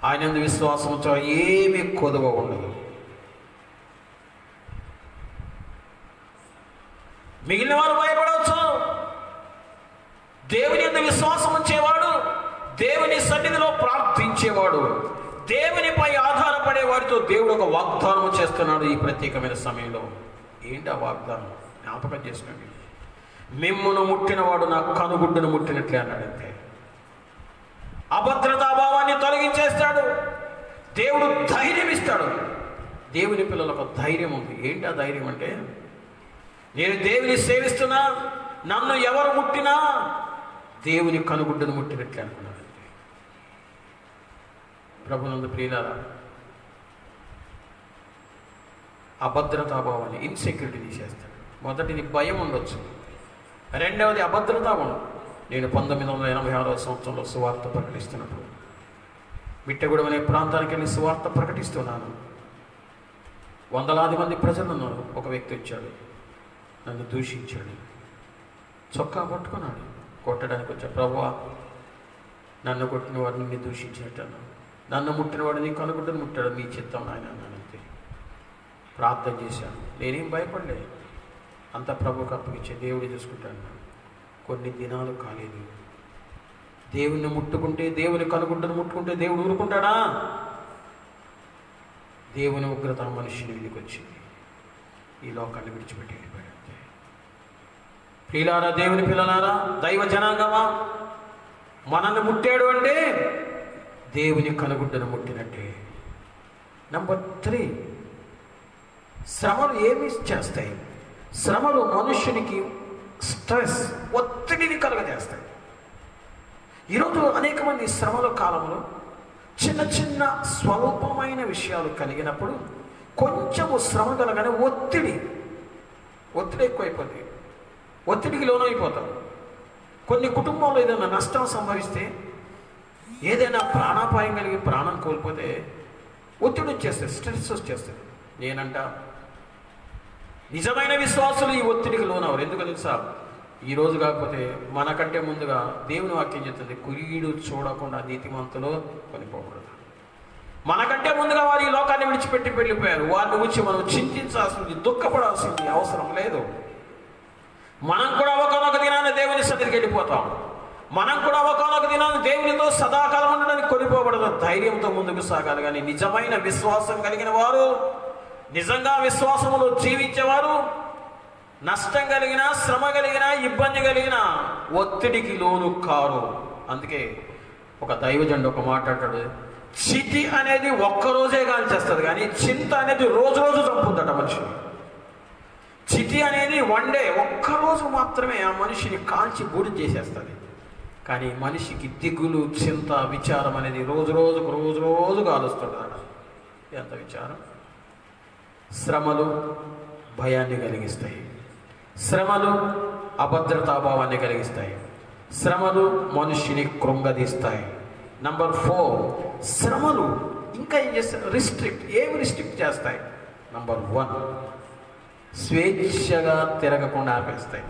ఆయన యందు విశ్వాసం ఉంచేవాడు ఏమి కొదవ ఉండదు. మిగిలిన వారు భయపడవచ్చు. దేవుని యందు విశ్వాసం ఉంచేవాడు, దేవుని సన్నిధిలో ప్రార్థించేవాడు, దేవునిపై ఆధారపడే వారితో దేవుడు ఒక వాగ్దానం చేస్తున్నాడు ఈ ప్రత్యేకమైన సమయంలో. ఏంటి ఆ వాగ్దానం? జ్ఞాపకం చేసుకోండి. మిమ్మును ముట్టినవాడు నా కనుగుడ్డును ముట్టినట్లే అన్నాడంతే. అభద్రతాభావాన్ని తొలగించేస్తాడు. దేవుడు ధైర్యం ఇస్తాడు. దేవుని పిల్లలకు ధైర్యం ఉంది. ఏంటి ఆ ధైర్యం అంటే, నేను దేవుని సేవిస్తున్నా, నన్ను ఎవరు ముట్టినా దేవుని కనుగుడ్డును ముట్టినట్లే అనుకున్నాడు. ప్రభునందు ప్రియులారా, అభద్రతాభావాన్ని, ఇన్సెక్యూరిటీ తీసేస్తాడు. మొదటిది భయం ఉండొచ్చు, రెండవది అభద్రతాభావం. నేను 1986 సంవత్సరంలో సువార్త ప్రకటిస్తున్నప్పుడు మిట్టగూడెం అనే ప్రాంతానికి వెళ్ళి సువార్త ప్రకటిస్తున్నాను. వందలాది మంది ప్రజలు ఉన్నారు. ఒక వ్యక్తి వచ్చాడు, నన్ను దూషించాడు, చొక్కా పట్టుకున్నాడు, కొట్టడానికి వచ్చాడు. ప్రభువా, నన్ను కొట్టిన వాడు నిన్ను దూషించినట్టు, నన్ను ముట్టినవాడు నీ కనుగుడ్డను ముట్టాడు, నీ చిత్తం ఆయన అన్నానంతే. ప్రార్థన చేశాను, నేనేం భయపడలేదు. అంత ప్రభుకు అప్పగించే దేవుడు చూసుకుంటాను. కొన్ని దినాలు కాలేదు. దేవుని ముట్టుకుంటే, దేవుని కనుగుడ్డను ముట్టుకుంటే దేవుడు ఊరుకుంటాడా? దేవుని ఉగ్రత మనిషిని వెళ్ళికి వచ్చింది. ఈ లోకాన్ని విడిచిపెట్టి వెళ్ళిపోయాడు. ప్రియులారా, దేవుని పిల్లలారా, దైవ జనాంగమా, మనల్ని ముట్టాడు అంటే దేవుని కనుగుడ్డను ముట్టినట్టే. నంబర్ 3, శ్రమలు ఏమి చేస్తాయి? శ్రమలు మనుష్యునికి స్ట్రెస్, ఒత్తిడిని కలుగజేస్తాయి. ఈరోజు అనేక మంది శ్రమల కాలంలో చిన్న చిన్న స్వల్పమైన విషయాలు కలిగినప్పుడు కొంచెము శ్రమ కలగానే ఒత్తిడి ఎక్కువైపోతుంది. ఒత్తిడికి లోనైపోతాం. కొన్ని కుటుంబాల్లో ఏదైనా నష్టం సంభవిస్తే, ఏదైనా ప్రాణాపాయం కలిగి ప్రాణం కోల్పోతే ఒత్తిడి వచ్చేస్తుంది, స్ట్రెస్ వచ్చేస్తుంది. నేనంట నిజమైన విశ్వాసులు ఈ ఒత్తిడికి లోనవరు. ఎందుకు తెలుసా? ఈరోజు కాకపోతే మనకంటే ముందుగా దేవుని వాక్యం చెప్తుంది, కురీడు చూడకుండా నీతిమంతులు కొనిపోకూడదు. మనకంటే ముందుగా వారు ఈ లోకాన్ని విడిచిపెట్టి వెళ్ళిపోయారు. వారిని గురించి మనం చింతించాల్సింది, దుఃఖపడాల్సింది అవసరం లేదు. మనం కూడా ఒకనొక దినాన్ని దేవుని సన్నిధికి వెళ్ళిపోతాం. మనం కూడా ఒకనొక దినాన్ని దేవునితో సదాకాలం ఉండడానికి కొనిపోబడదు. ధైర్యంతో ముందుకు సాగాలి. కానీ నిజమైన విశ్వాసం కలిగిన వారు, నిజంగా విశ్వాసములో జీవించేవారు నష్టం కలిగినా, శ్రమ కలిగినా, ఇబ్బంది కలిగినా ఒత్తిడికి లోను కారు. అందుకే ఒక దైవజనుడు ఒక మాట అంటాడు, చితి అనేది ఒక్కరోజే కానీ చేస్తుంది, కానీ చింత అనేది రోజు రోజు చంపుద్దట మనిషిని. చితి అనేది ఒక్కరోజు మాత్రమే ఆ మనిషిని కాల్చి బూడిద చేసేస్తుంది. కానీ మనిషికి దిగులు, చింత, విచారం అనేది రోజు రోజు కాలుస్తుంటాడు. ఎంత విచారం! శ్రమలు భయాన్ని కలిగిస్తాయి. శ్రమలు అభద్రతాభావాన్ని కలిగిస్తాయి. శ్రమలు మనుష్యుని కృంగదీస్తాయి. నంబర్ 4, శ్రమలు ఇంకా ఏం చేస్తాయి? ఏమి రిస్ట్రిక్ట్ చేస్తాయి? నంబర్ 1, స్వేచ్ఛగా తిరగకుండా ఆపేస్తాయి,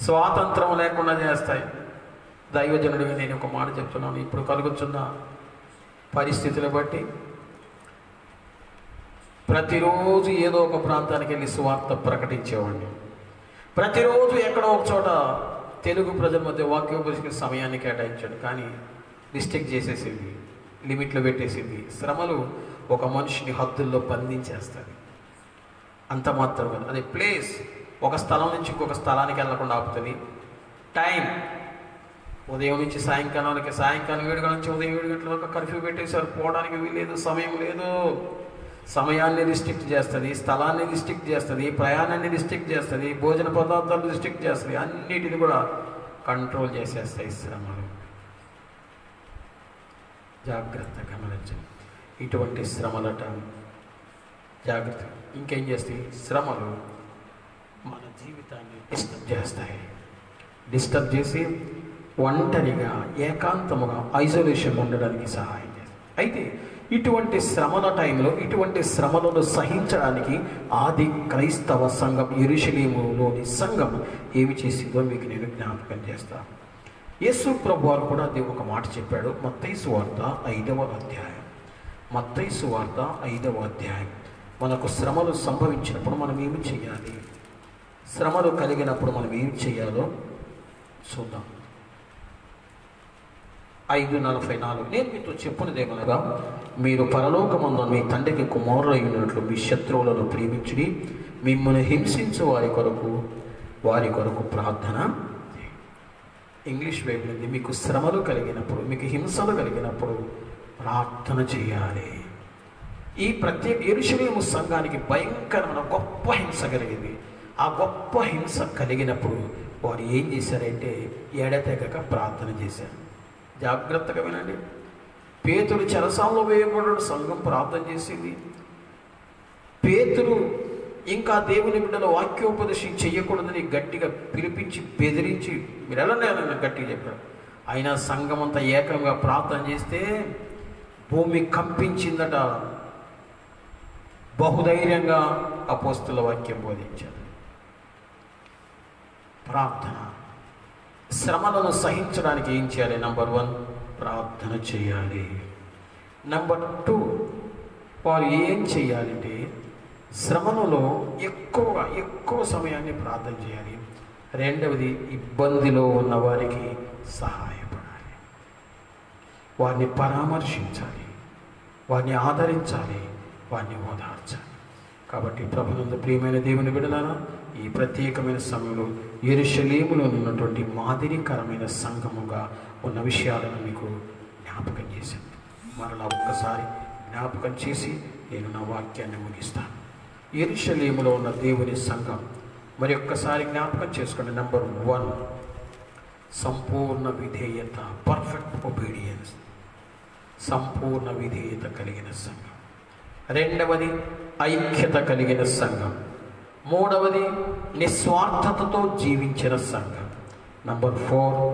స్వాతంత్రం లేకుండా చేస్తాయి. దైవజనుడిగా నేను ఒక మాట చెప్తున్నాను. ఇప్పుడు కలుగుతున్న పరిస్థితులు బట్టి ప్రతిరోజు ఏదో ఒక ప్రాంతానికి వెళ్ళి సువార్త ప్రకటించేవాడిని. ప్రతిరోజు ఎక్కడో ఒక చోట తెలుగు ప్రజల మధ్య వాక్యోపదేశ సమయాన్ని కేటాయించాడు. కానీ రిస్ట్రిక్ట్ చేసేసింది, లిమిట్లు పెట్టేసింది. శ్రమలు ఒక మనిషిని హద్దుల్లో బంధించేస్తుంది. అంత మాత్రమే. అదే ప్లేస్ ఒక స్థలం నుంచి ఇంకొక స్థలానికి వెళ్ళకుండా ఆపుతుంది. టైం ఉదయం నుంచి సాయంకాలానికి, సాయంకాలం 7 గంటల నుంచి ఉదయం 7 గంటల వరకు కర్ఫ్యూ పెట్టేశారు. పోవడానికి వీలేదు, సమయం లేదు. సమయాన్ని రిస్ట్రిక్ట్ చేస్తుంది, స్థలాన్ని రిస్ట్రిక్ట్ చేస్తుంది, ప్రయాణాన్ని రిస్ట్రిక్ట్ చేస్తుంది, భోజన పదార్థాలు రిస్ట్రిక్ట్ చేస్తుంది, అన్నిటిని కూడా కంట్రోల్ చేసేస్తాయి శ్రమలు. జాగ్రత్తగా గమనించండి. ఇటువంటి శ్రమలట జాగ్రత్త. ఇంకేం చేస్తాయి శ్రమలు? మన జీవితాన్ని డిస్టర్బ్ చేసి ఒంటరిగా ఏకాంతముగా ఐసోలేషన్ ఉండడానికి సహాయం చేస్తాయి. అయితే ఇటువంటి శ్రమల టైంలో, ఇటువంటి శ్రమలను సహించడానికి ఆది క్రైస్తవ సంఘం, యెరూషలేములోని సంఘం ఏమి చేసిందో మీకు నేను జ్ఞాపకం చేస్తాను. యేసు ప్రభువారు కూడా దేవుడు ఒక మాట చెప్పాడు. మత్తయి సువార్త 5వ అధ్యాయం. మత్తయి సువార్త 5వ అధ్యాయం. మనకు శ్రమలు సంభవించినప్పుడు మనం ఏమి చేయాలి, శ్రమలు కలిగినప్పుడు మనం ఏం చేయాలో చూద్దాం. 5:44. నేను మీతో చెప్పున్నదేమనగా, మీరు పరలోకమందు మీ తండ్రికి కుమారులు అయినట్లు మీ శత్రువులను ప్రేమించుడి, మిమ్మల్ని హింసించు వారి కొరకు ప్రార్థన. ఇంగ్లీష్ వైపు నుండి మీకు శ్రమలు కలిగినప్పుడు, మీకు హింసలు కలిగినప్పుడు ప్రార్థన చేయాలి. ఈ ప్రత్యేక యెరూషలేము సంఘానికి భయంకరమైన గొప్ప హింస కలిగింది. ఆ గొప్ప హింస కలిగినప్పుడు వారు ఏం చేశారంటే ఎడతెగక ప్రార్థన చేశారు. జాగ్రత్తగా వినండి. పేతురు చెరసాలలో వేయబడ్డాడు, సంఘం ప్రార్థన చేసింది. పేతురు ఇంకా దేవుని బిడ్డల వాక్యోపదేశం చెయ్యకూడదని గట్టిగా పిలిపించి బెదిరించి మీరు ఎలా గట్టిగా చెప్పాడు. అయినా సంఘం అంతా ఏకంగా ప్రార్థన చేస్తే భూమి కంపించిందట. బహుధైర్యంగా అపోస్తుల వాక్యం బోధించారు. ప్రార్థన. శ్రమలను సహించడానికి ఏం చేయాలి? నంబర్ 1 ప్రార్థన చేయాలి. నంబర్ 2 వారు ఏం చేయాలంటే శ్రమలలో ఎక్కువ సమయాన్ని ప్రార్థన చేయాలి. రెండవది ఇబ్బందిలో ఉన్న వారికి సహాయపడాలి, వారిని పరామర్శించాలి, వారిని ఆదరించాలి, వారిని ఓదార్చాలి. కాబట్టి ప్రభునందు ప్రియమైన దేవుని బిడ్డలారా, ఈ ప్రత్యేకమైన సమయంలో యెరూషలేములో ఉన్నటువంటి మాదిరికరమైన సంఘముగా ఉన్న విషయాలను మీకు జ్ఞాపకం చేశాను. మరలా ఒక్కసారి జ్ఞాపకం చేసి నేను నా వాక్యాన్ని ముగిస్తాను. యెరూషలేములో ఉన్న దేవుని సంఘం మరి ఒక్కసారి జ్ఞాపకం చేసుకోండి. నంబర్ 1 సంపూర్ణ విధేయత, పర్ఫెక్ట్ ఒబీడియన్స్, సంపూర్ణ విధేయత కలిగిన సంఘం. రెండవది ఐక్యత కలిగిన సంఘం. మూడవది నిస్వార్థతతో జీవించిన సంఘం. నంబర్ 4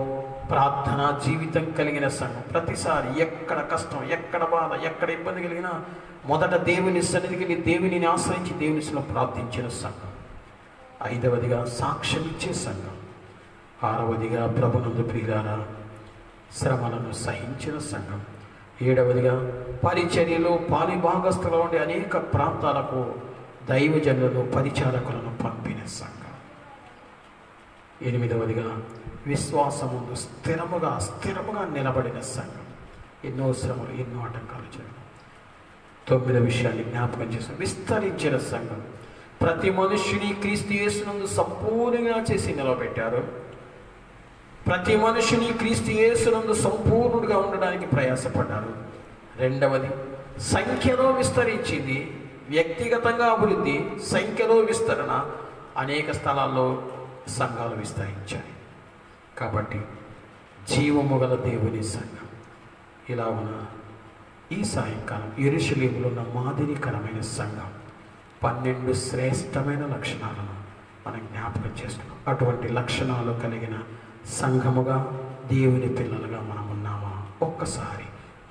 ప్రార్థనా జీవితం కలిగిన సంఘం. ప్రతిసారి ఎక్కడ కష్టం, ఎక్కడ బాధ, ఎక్కడ ఇబ్బంది కలిగినా మొదట దేవుని సన్నిధికి వెళ్ళి దేవునిని ఆశ్రయించి దేవునిలో ప్రార్థించిన సంఘం. 5వదిగా సాక్ష్యం ఇచ్చే సంఘం. 6వదిగా ప్రభునందు ప్రియులారా శ్రమలను సహించిన సంఘం. 7వదిగా పరిచర్యలో పాలిభాగస్తులు ఉండే అనేక ప్రాంతాలకు దైవజనులను, పరిచారకులను పంపిన సంఘం. 8వదిగా విశ్వాసముందు స్థిరముగా నిలబడిన సంఘం. ఎన్నో శ్రమలు, ఎన్నో ఆటంకాలు చేయడం. 9వ విషయాన్ని జ్ఞాపకం చేసిన విస్తరించిన సంఘం. ప్రతి మనుష్యుని క్రీస్తు యేసునందు సంపూర్ణంగా చేసి నిలబెట్టారు. ప్రతి మనుషుని క్రీస్తు యేసునందు సంపూర్ణుడిగా ఉండడానికి ప్రయాసపడ్డారు. రెండవది సంఖ్యలో విస్తరించింది. వ్యక్తిగతంగా అభివృద్ధి, సంఖ్యలో విస్తరణ. అనేక స్థలాల్లో సంఘాలు విస్తరించాయి. కాబట్టి జీవము గల దేవుని సంఘం ఇలా ఉన్న ఈ సాయంకాలం యెరూషలేములో ఉన్న మాదిరికరమైన సంఘం 12 శ్రేష్టమైన లక్షణాలను మనం జ్ఞాపకం చేసుకున్నాం. అటువంటి లక్షణాలు కలిగిన సంఘముగా దేవుని పిల్లలుగా మనం ఉన్నామా? ఒక్కసారి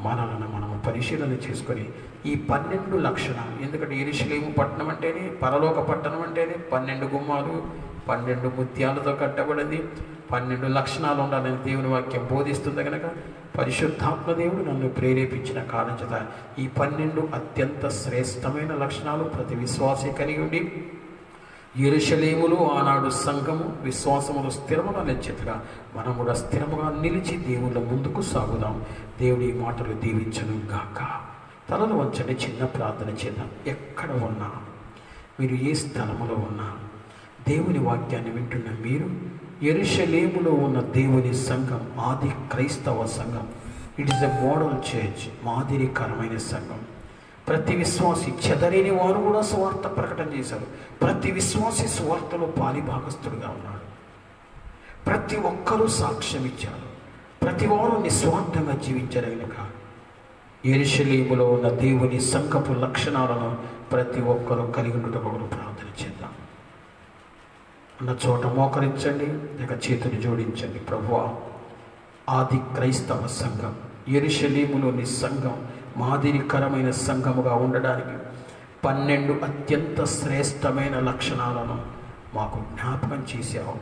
మనలను మనము పరిశీలన చేసుకొని ఈ 12 లక్షణాలు, ఎందుకంటే యెరూషలేము పట్టణం అంటేనే, పరలోక పట్టణం అంటేనే 12 గుమ్మాలు, 12 ముత్యాలతో కట్టబడింది, 12 లక్షణాలు ఉండాలని దేవుని వాక్యం బోధిస్తుంది. కనుక పరిశుద్ధాత్మ దేవుడు నన్ను ప్రేరేపించిన కారణం చేత ఈ 12 అత్యంత శ్రేష్టమైన లక్షణాలు ప్రతి విశ్వాసి కలిగి ఉండి యెరూషలేములో ఆనాడు సంఘము విశ్వాసములు స్థిరముగా నిలిచేట్టుగా మనం కూడా స్థిరముగా నిలిచి దేవుళ్ళ ముందుకు సాగుదాం. దేవుడి మాటలు దీవించను గాక. తలలు వంచండి, చిన్న ప్రార్థన చేద్దాం. ఎక్కడ ఉన్నా, మీరు ఏ స్థలములో ఉన్నా, దేవుని వాక్యాన్ని వింటున్న మీరు యెరూషలేములో ఉన్న దేవుని సంఘం, ఆది క్రైస్తవ సంఘం, it is a model church, మాదిరికరమైన సంఘం. ప్రతి విశ్వాసి, చెదరేని వారు కూడా సువార్త ప్రకటన చేశారు. ప్రతి విశ్వాసి సువార్తలో పాలిభాగస్తుడుగా ఉన్నాడు. ప్రతి ఒక్కరూ సాక్ష్యం ఇచ్చారు. ప్రతి వారు నిస్వార్థంగా జీవించారు కనుక యెరూషలేములో ఉన్న దేవుని సంఘపు లక్షణాలను ప్రతి ఒక్కరూ కలిగి ఉండటకు ప్రార్థన చేద్దాం. ఉన్న చోట మోకరించండి, లేక చేతులు జోడించండి. ప్రభువా, ఆది క్రైస్తవ సంఘం, యెరూషలేములోని సంఘం మాదిరికరమైన సంఘముగా ఉండడానికి 12 అత్యంత శ్రేష్టమైన లక్షణాలను మాకు జ్ఞాపకం చేశావు.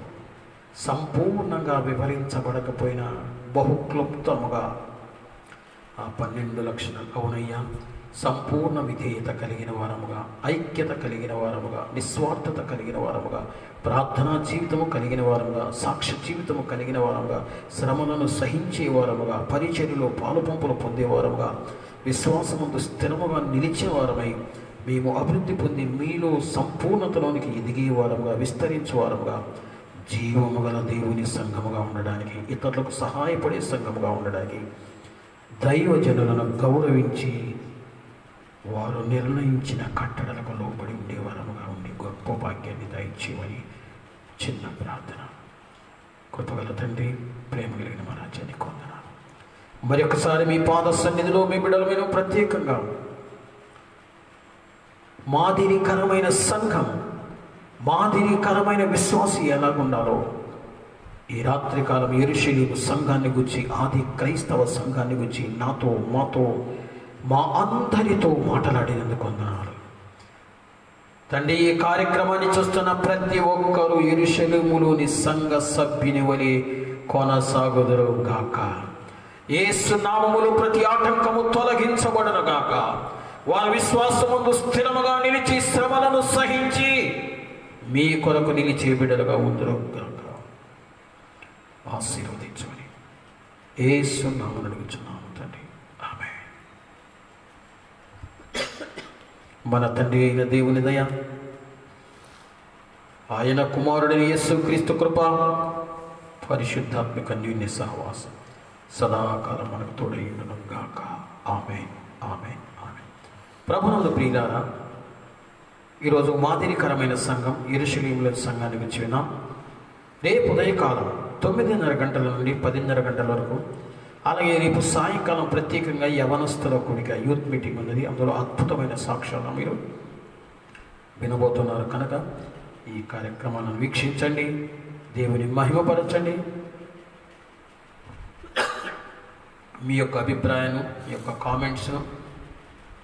సంపూర్ణంగా వివరించబడకపోయినా బహుక్లుప్తముగా ఆ 12 లక్షణాలు, అవునయ్యా, సంపూర్ణ విధేయత కలిగిన వారముగా, ఐక్యత కలిగిన వారముగా, నిస్వార్థత కలిగిన వారముగా, ప్రార్థనా జీవితము కలిగిన వారముగా, సాక్ష్య జీవితము కలిగిన వారముగా, శ్రమలను సహించే వారముగా, పరిచర్యలో పాలుపంపులు పొందేవారముగా, విశ్వాసముందు స్థిరముగా నిలిచిన వారమై మేము అభివృద్ధి పొంది మీలో సంపూర్ణతలోనికి ఎదిగే వారముగా, విస్తరించే వారముగా, జీవము గల దేవుని సంఘముగా ఉండడానికి, ఇతరులకు సహాయపడే సంఘముగా ఉండడానికి, దైవజనులను గౌరవించి వారు నిర్ణయించిన కట్టడలకు లోబడి ఉండేవారముగా ఉండి గొప్ప భాగ్యాన్ని దయచేయమని చిన్న ప్రార్థన. కృపగల తండ్రి, ప్రేమ కలిగిన మా రాజ్యాన్ని కొందనాలు. మరి ఒకసారి మీ పాద సన్నిధిలో మీ బిడ్డల మీద ప్రత్యేకంగా మాదిరికరమైన సంఘం, మాదిరికరమైన విశ్వాసి ఎలాగుండాలో ఈ రాత్రికాలం యెరూషలేము సంఘాన్ని గురించి, ఆది క్రైస్తవ సంఘాన్ని గురించి నాతో, మాతో, మా అందరితో మాట్లాడినందుకు వందనాలు తండ్రి. ఈ కార్యక్రమాన్ని చూస్తున్న ప్రతి ఒక్కరూ యెరూషలేములోని సంఘ సభ్యుని వలె కొనసాగుదురు గాక. యేసు నామములో ప్రతి ఆటంకము తొలగించబడును గాక. వారి విశ్వాసముందు స్థిరముగా నిలిచి శ్రమలను సహించి మీ కొరకు నిలిచే బిడ్డలుగా ఉందురు గాక. ఆశీర్వదించమని యేసు నామమున అడుగుచున్నాము తండ్రి, ఆమేన్. మన తండ్రి అయిన దేవుని దయ, ఆయన కుమారుడైన యేసుక్రీస్తు కృప, పరిశుద్ధాత్మిక అన్యోన్య సహవాసం సదాకాలం మనకు తోడైయుండును గాక. ఆమేన్, ఆమేన్, ఆమేన్. ప్రభువునందు ప్రియులారా, ఈరోజు మాదిరికరమైన సంఘం, యెరూషలేములోని సంఘాన్ని గురించి విన్నాం. రేపు ఉదయకాలం 9:30 గంటల నుండి 10:30 గంటల వరకు, అలాగే రేపు సాయంకాలం ప్రత్యేకంగా యవనస్తుల కూడిక, యూత్ మీటింగ్ ఉన్నది. అందులో అద్భుతమైన సాక్ష్యాలను మీరు వినబోతున్నారు కనుక ఈ కార్యక్రమాలను వీక్షించండి, దేవుని మహిమపరచండి. మీ యొక్క అభిప్రాయాన్ని, మీ యొక్క కామెంట్స్ను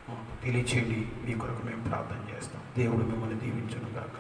మాకు తెలియచేయండి. మీ కొరకు మేము ప్రార్థన చేస్తాం. దేవుడు మిమ్మల్ని దీవించును గాక.